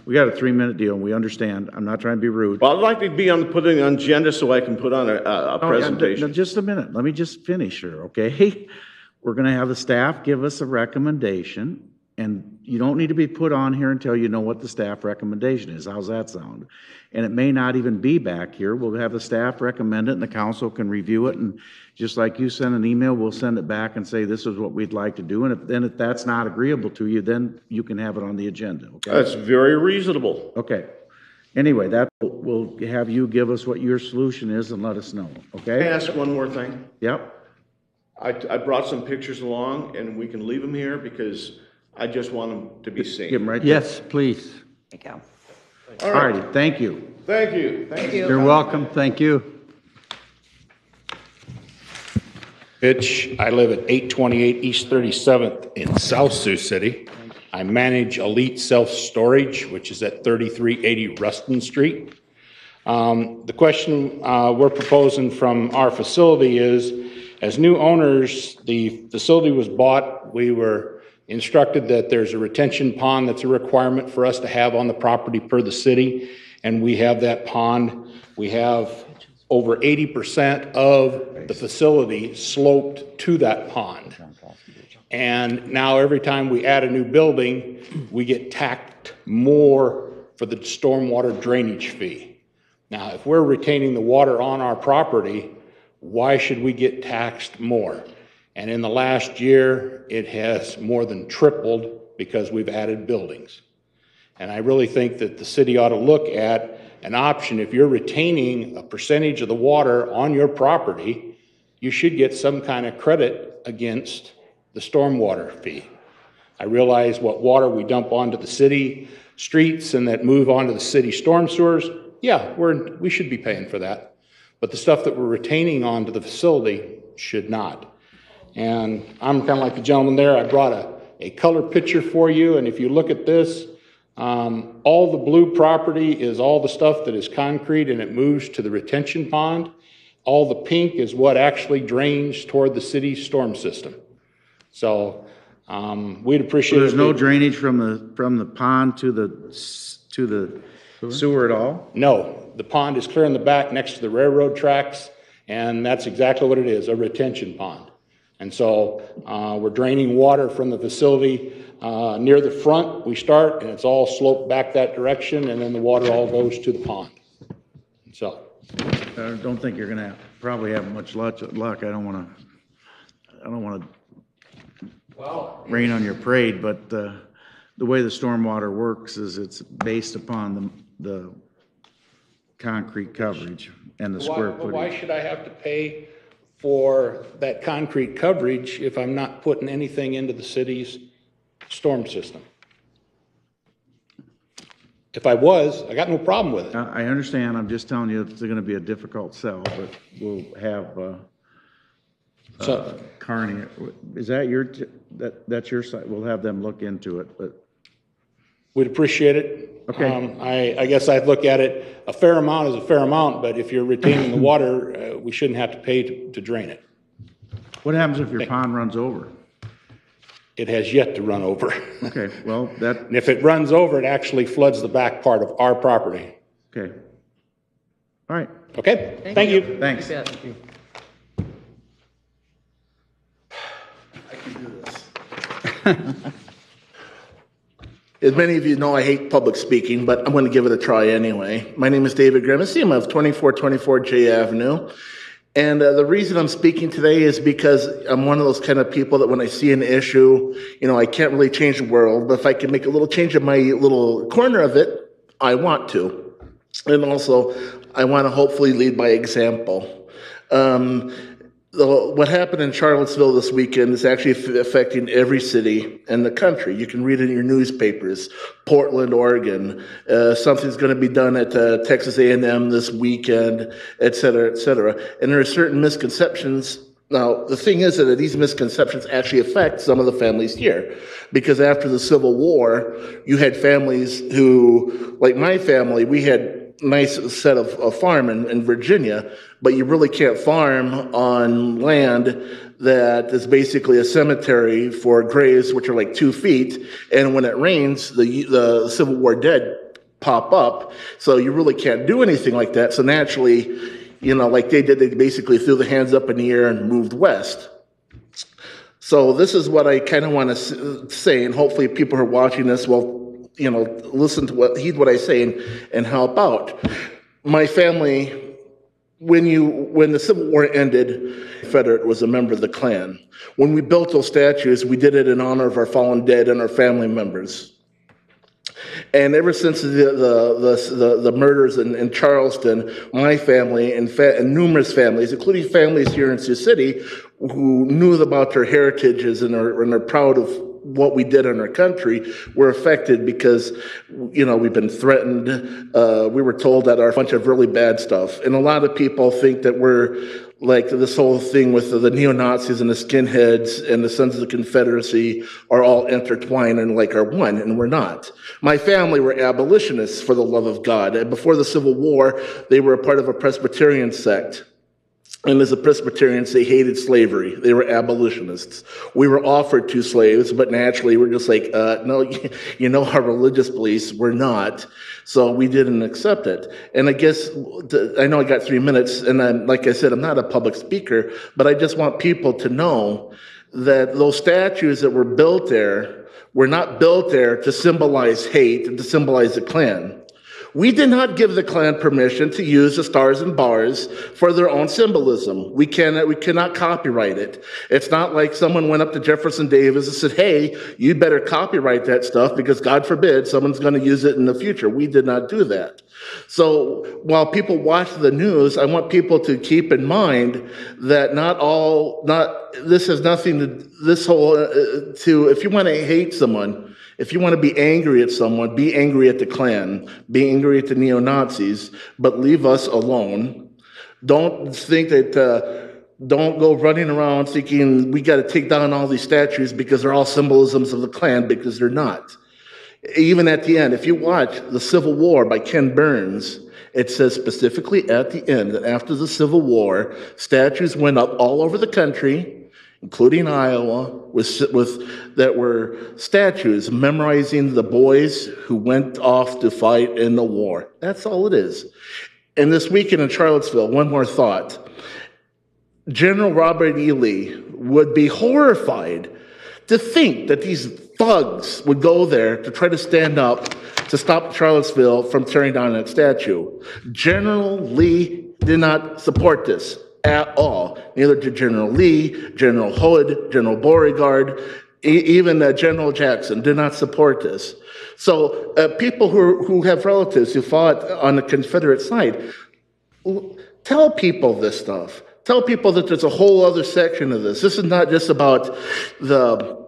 We got a 3-minute deal, and we understand. I'm not trying to be rude. Well, I'd like to be putting on agenda so I can put on a presentation. No, just a minute. Let me just finish here, okay? We're going to have the staff give us a recommendation, and you don't need to be put on here until you know what the staff recommendation is. How's that sound? And it may not even be back here. We'll have the staff recommend it, and the council can review it, and just like you send an email, we'll send it back and say this is what we'd like to do, and if that's not agreeable to you, then you can have it on the agenda, okay? That's very reasonable. Okay. Anyway, we'll have you give us what your solution is and let us know, okay? Can I ask one more thing? Yep. I brought some pictures along, and we can leave them here because I just want them to be seen. Give them right there. Yes, please. Thank you. All righty, thank you. Thank you. Thank you. You're welcome. Thank you. Pitch, I live at 828 East 37th in South Sioux City. I manage Elite Self-Storage, which is at 3380 Ruston Street. The question we're proposing from our facility is, as new owners, the facility was bought. We were instructed that there's a retention pond that's a requirement for us to have on the property per the city, and we have that pond. We have over 80% of the facility sloped to that pond. And now every time we add a new building, we get taxed more for the stormwater drainage fee. Now, if we're retaining the water on our property, why should we get taxed more? And in the last year, it has more than tripled because we've added buildings. And I really think that the city ought to look at an option. If you're retaining a percentage of the water on your property, you should get some kind of credit against the stormwater fee. I realize what water we dump onto the city streets and that move onto the city storm sewers, yeah, we should be paying for that. But the stuff that we're retaining onto the facility should not. And I'm kind of like the gentleman there. I brought a color picture for you, and if you look at this, all the blue property is all the stuff that is concrete and it moves to the retention pond. All the pink is what actually drains toward the city's storm system. So we'd appreciate So there's no drainage from the pond to the sewer at all? No, the pond is clear in the back next to the railroad tracks, and that's exactly what it is, a retention pond. And so we're draining water from the facility near the front. We start, and it's all sloped back that direction, and then the water all goes to the pond. So I don't think you're gonna probably have much luck. I don't wanna rain on your parade, but the way the stormwater works is it's based upon the concrete coverage and the square But why footage. should I have to pay for that concrete coverage if I'm not putting anything into the city's storm system? If I was, I got no problem with it. I understand. I'm just telling you it's gonna be a difficult sell, but we'll have, Carney, is that that's your site? We'll have them look into it, but. We'd appreciate it. Okay. I guess I'd look at it, a fair amount is a fair amount, but if you're retaining the water, we shouldn't have to pay to drain it. What happens if your pond runs over? It has yet to run over. Okay, well, And if it runs over, it actually floods the back part of our property. Okay. All right. Okay, thank you. Thanks. You bet. Thank you. I can do this. As many of you know, I hate public speaking, but I'm going to give it a try anyway. My name is David Grimacy. I'm of 2424 J Avenue. And the reason I'm speaking today is because I'm one of those kind of people that when I see an issue, I can't really change the world, but if I can make a little change in my little corner of it, I want to. And also, I want to hopefully lead by example. What happened in Charlottesville this weekend is actually affecting every city in the country. You can read it in your newspapers. Portland, Oregon. Something's going to be done at Texas A&M this weekend, et cetera, et cetera. And there are certain misconceptions. Now, the thing is that these misconceptions actually affect some of the families here. Because after the Civil War, you had families who, like my family, we had nice set of farm in Virginia, but you really can't farm on land that is basically a cemetery for graves, which are like 2 feet. And when it rains, the Civil War dead pop up. So you really can't do anything like that. So naturally, like they did, they basically threw the hands up in the air and moved west. So this is what I kind of want to say, and hopefully people who are watching this will listen to heed what I say and help out. My family, when the Civil War ended, Confederate was a member of the Klan. When we built those statues, we did it in honor of our fallen dead and our family members. And ever since the murders in Charleston, my family and numerous families, including families here in Sioux City, who knew about their heritages and are proud of what we did in our country, were affected because, we've been threatened. We were told that our bunch of really bad stuff. And a lot of people think that we're like this whole thing with the neo-Nazis and the skinheads and the Sons of the Confederacy are all intertwined and like are one, and we're not. My family were abolitionists, for the love of God. And before the Civil War, they were a part of a Presbyterian sect. And as a Presbyterians, they hated slavery. They were abolitionists. We were offered 2 slaves, but naturally we're just like, no, our religious beliefs, we're not. So we didn't accept it. And I guess, I know I got 3 minutes, and like I said, I'm not a public speaker, but I just want people to know that those statues that were built there were not built there to symbolize hate and to symbolize the Klan. We did not give the Klan permission to use the stars and bars for their own symbolism. We cannot copyright it. It's not like someone went up to Jefferson Davis and said, hey, you better copyright that stuff because God forbid someone's going to use it in the future. We did not do that. So while people watch the news, I want people to keep in mind that this has nothing to, if you want to hate someone, if you want to be angry at someone, be angry at the Klan, be angry at the neo-Nazis, but leave us alone. Don't think that, don't go running around thinking we got to take down all these statues because they're all symbolisms of the Klan, because they're not. Even at the end, if you watch The Civil War by Ken Burns, it says specifically at the end that after the Civil War, statues went up all over the country, including Iowa, that were statues memorizing the boys who went off to fight in the war. That's all it is. And this weekend in Charlottesville, one more thought. General Robert E. Lee would be horrified to think that these thugs would go there to try to stand up to stop Charlottesville from tearing down that statue. General Lee did not support this at all. Neither did General Lee, General Hood, General Beauregard, even General Jackson did not support this. So people who have relatives who fought on the Confederate side, tell people this stuff. Tell people that there's a whole other section of this. This is not just about the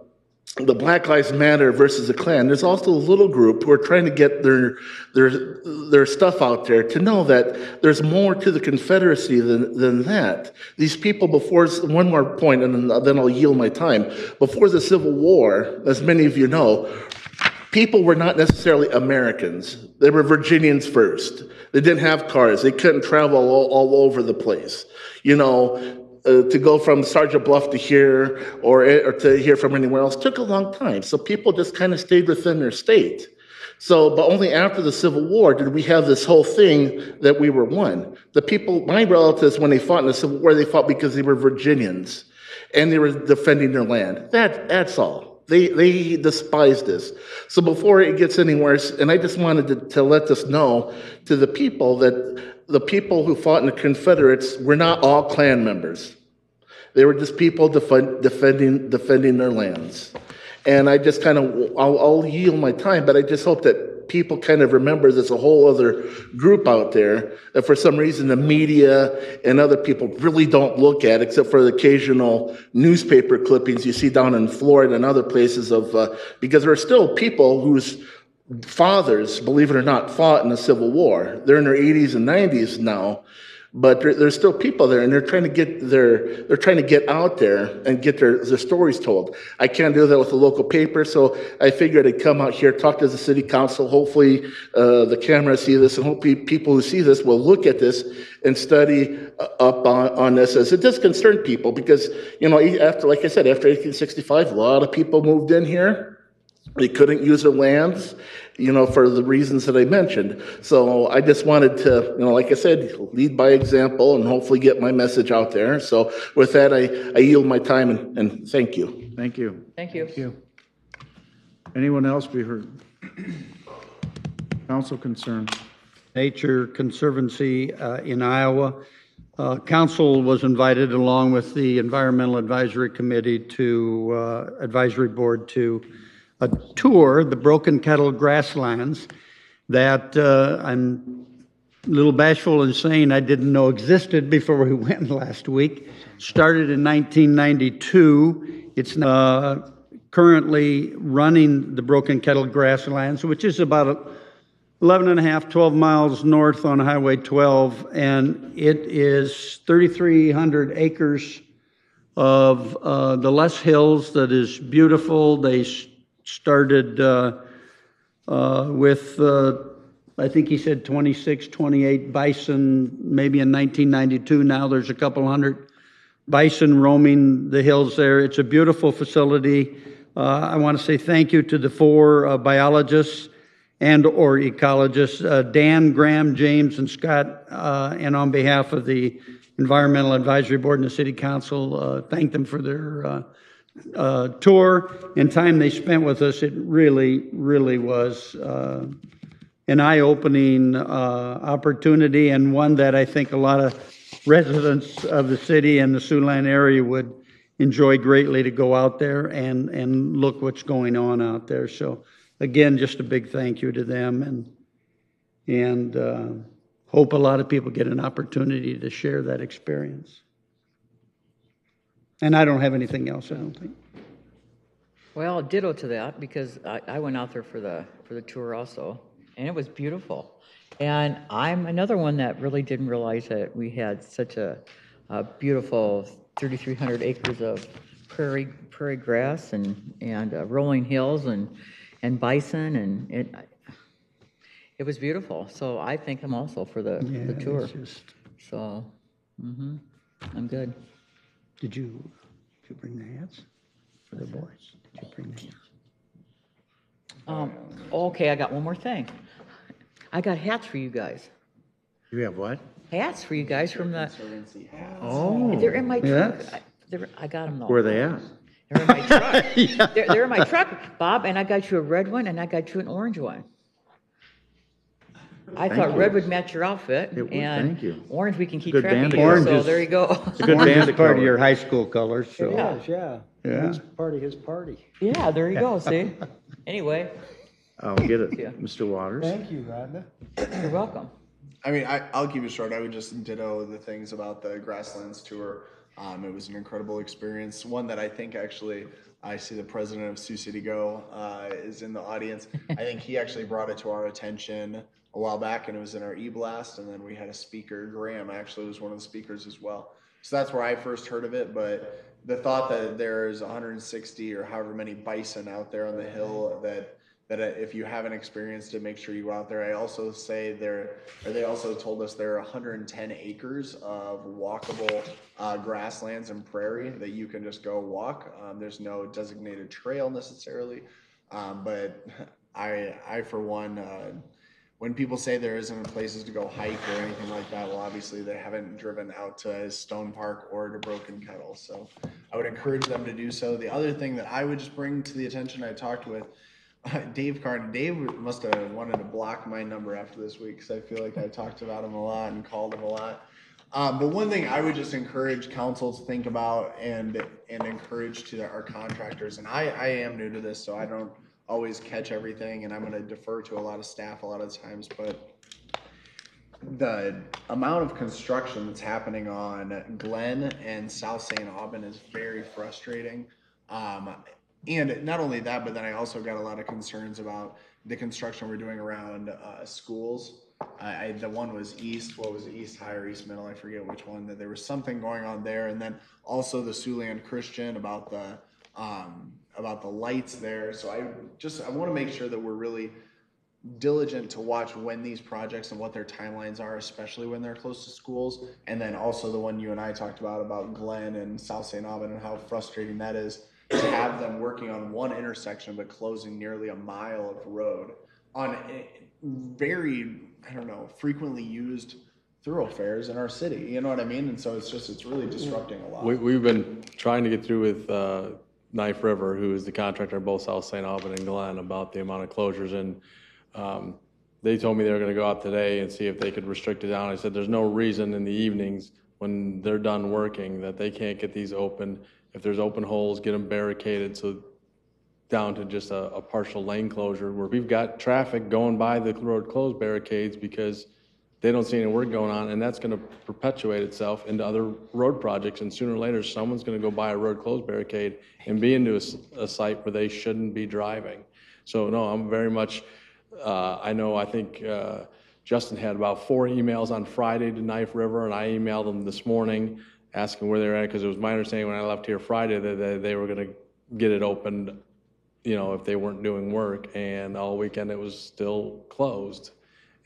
Black Lives Matter versus the Klan. There's also a little group who are trying to get their stuff out there to know that there's more to the Confederacy than that. These people one more point, and then I'll yield my time. Before the Civil War, as many of you know, people were not necessarily Americans. They were Virginians first. They didn't have cars. They couldn't travel all over the place. You know, to go from Sergeant Bluff to here or to here from anywhere else took a long time. So people just kind of stayed within their state. So, but only after the Civil War did we have this whole thing that we were one. The people, my relatives, when they fought in the Civil War, they fought because they were Virginians and they were defending their land. That's all. They despise this. So before it gets any worse, and I just wanted to let this know to the people that the people who fought in the Confederates were not all Klan members. They were just people defending their lands. And I just kind of, I'll yield my time, but I just hope that people kind of remember there's a whole other group out there that for some reason the media and other people really don't look at, except for the occasional newspaper clippings you see down in Florida and other places because there are still people whose fathers, believe it or not, fought in the Civil War. They're in their 80s and 90s now, but there's still people there, and they're trying to get out there and get their stories told. I can't do that with the local paper, so I figured I'd come out here, talk to the city council. Hopefully, the cameras see this, and hopefully people who see this will look at this and study up on this, as it does concern people, because like I said, after 1865, a lot of people moved in here. They couldn't use their lands, for the reasons that I mentioned. So I just wanted to, like I said, lead by example and hopefully get my message out there. So with that, I yield my time and thank you. Thank you. Thank you. Thank you. Anyone else be heard? Council concern. Nature Conservancy in Iowa. Council was invited along with the Environmental Advisory Committee Advisory Board to a tour the Broken Kettle grasslands that I'm a little bashful in saying I didn't know existed before we went last week. Started in 1992. It's currently running the Broken Kettle grasslands, which is about 11 and a half, 12 miles north on Highway 12, and it is 3,300 acres of the Les Hills that is beautiful. They started with, I think he said 26, 28 bison, maybe in 1992. Now there's a couple hundred bison roaming the hills there. It's a beautiful facility. I want to say thank you to the 4 biologists and/or ecologists, Dan, Graham, James, and Scott, and on behalf of the Environmental Advisory Board and the City Council, thank them for their tour and time they spent with us. It really, really was an eye-opening opportunity, and one that I think a lot of residents of the city and the Siouxland area would enjoy greatly, to go out there and look what's going on out there. So again, just a big thank you to them, and hope a lot of people get an opportunity to share that experience. And I don't have anything else, I don't think. Well, ditto to that, because I went out there for the tour also, and it was beautiful. And I'm another one that really didn't realize that we had such a beautiful 3,300 acres of prairie grass and rolling hills and bison, and it was beautiful. So I thank them also for the tour. So, I'm good. Did you bring the hats for the boys? Did you bring the hats? Okay, I got one more thing. I got hats for you guys. You have what? Hats for you guys from the. Oh. They're in my truck. Yes. I got them though. Where are they at? They're in my truck. They're in my truck, Bob, and I got you a red one and I got you an orange one. I thought red would match your outfit. It would, and thank you. Orange, we can keep Good track of band you, Orange so is- there you go. It's a good Orange band is part of color. your high school colors, so. It is, yeah. Yeah. It's part of his party. Yeah, there you go, see? Anyway, I'll get it, Yeah. Mr. Waters. Thank you, Rhonda. you're welcome. I mean, I'll keep it short. I would just ditto the things about the Grasslands tour. It was an incredible experience. One that I think actually, I see the president of Sioux City Go is in the audience. I think he actually brought it to our attention a while back, and it was in our e-blast. And then we had a speaker, Graham actually was one of the speakers as well. So that's where I first heard of it. But the thought that there's 160 or however many bison out there on the hill, that if you haven't experienced it, make sure you go out there. I also say they also told us there are 110 acres of walkable grasslands and prairie that you can just go walk. There's no designated trail necessarily, but I for one, when people say there isn't places to go hike or anything like that, well, obviously they haven't driven out to Stone Park or to Broken Kettle. So I would encourage them to do so. The other thing that I would just bring to the attention, I talked with Dave Carden. Dave must have wanted to block my number after this week, because I feel like I talked about him a lot and called him a lot. But one thing I would just encourage council to think about and encourage to our contractors, and I am new to this, so I don't always catch everything, and I'm going to defer to a lot of staff a lot of times, but the amount of construction that's happening on Glen and South St. Aubin is very frustrating. And not only that, but then I also got a lot of concerns about the construction we're doing around schools. The one was East, what was it, East High or East Middle? I forget which one. That there was something going on there, and then also the Siouxland Christian about the lights there. So I want to make sure that we're really diligent to watch when these projects and what their timelines are, especially when they're close to schools. And then also the one you and I talked about Glen and South St. Aubin, and how frustrating that is to have them working on one intersection but closing nearly a mile of road on very, frequently used thoroughfares in our city. You know what I mean? And so it's really disrupting a lot. We've been trying to get through with Knife River, who is the contractor of both South St. Aubin and Glen, about the amount of closures. And they told me they were going to go out today and see if they could restrict it down. I said, there's no reason in the evenings when they're done working that they can't get these open. If there's open holes, get them barricaded, so down to just a partial lane closure, where we've got traffic going by the road closed barricades because they don't see any work going on, and that's going to perpetuate itself into other road projects. And sooner or later, someone's going to go buy a road closed barricade and be into a site where they shouldn't be driving. So no, I'm very much, I think Justin had about 4 emails on Friday to Knife River, and I emailed them this morning asking where they're at, because it was my understanding when I left here Friday that they were going to get it opened, if they weren't doing work, and all weekend it was still closed.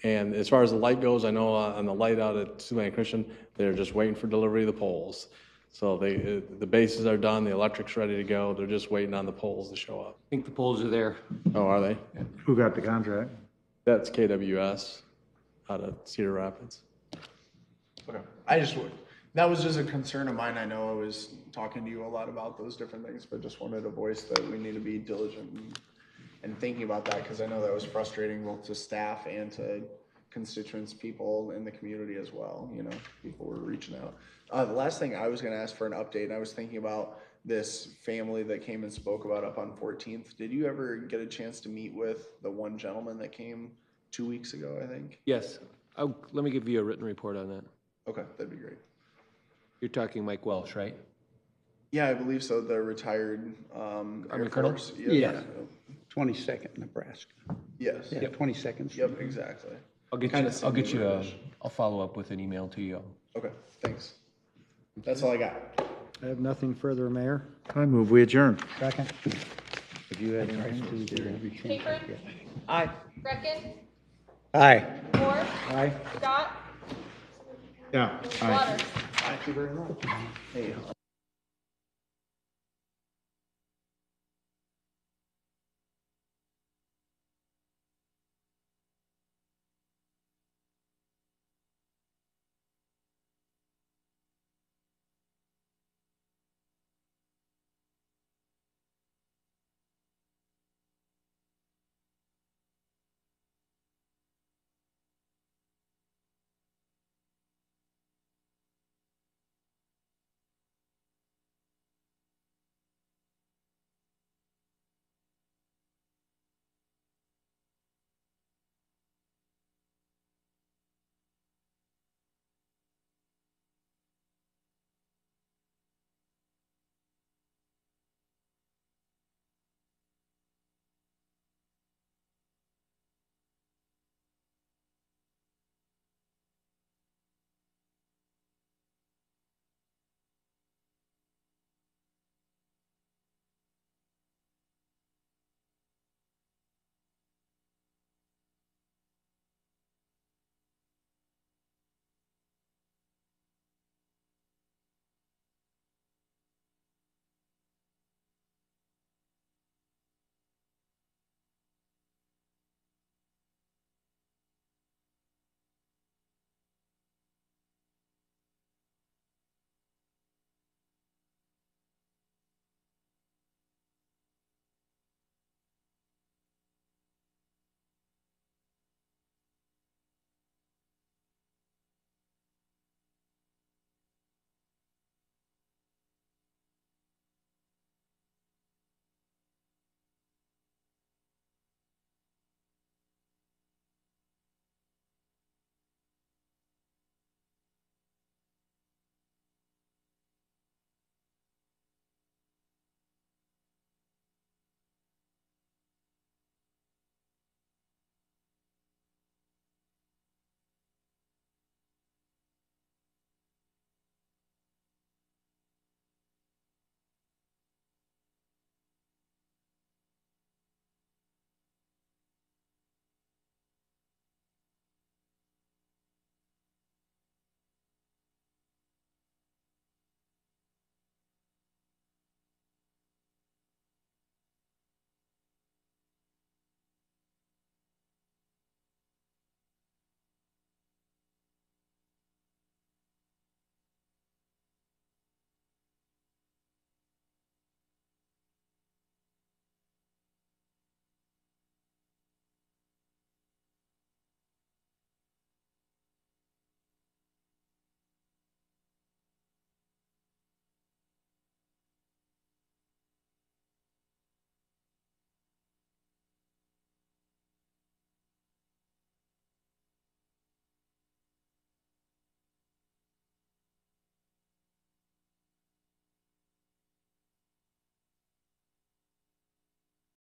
And as far as the light goes, I know on the light out at Siouxland Christian, they're just waiting for delivery of the poles. So the bases are done, the electric's ready to go, they're just waiting on the poles to show up. I think the poles are there. Oh, are they? Who got the contract? That's KWS out of Cedar Rapids. Okay. That was just a concern of mine. I know I was talking to you a lot about those different things, but just wanted to voice that we need to be diligent and thinking about that, because I know that was frustrating both to staff and to constituents, people in the community as well, you know, people were reaching out. The last thing I was gonna ask for an update, and I was thinking about this family that came and spoke about up on 14th. Did you ever get a chance to meet with the one gentleman that came 2 weeks ago, I think? Yes. Let me give you a written report on that. Okay, that'd be great. You're talking Mike Welsh, right? Yeah, I believe so, the retired Air Colonel? Force. Yeah. 22nd, Nebraska. Yes. Yeah, 22nd. Yep, exactly. I'll get Kinda you, similar. I'll follow up with an email to you. Okay, thanks. That's all I got. I have nothing further, Mayor. I move we adjourn. Second. Have you had anything to do? Capron? Aye. Brecken? Aye. Moore? Aye. Scott? Yeah. Waters? Thank you very much. Hey.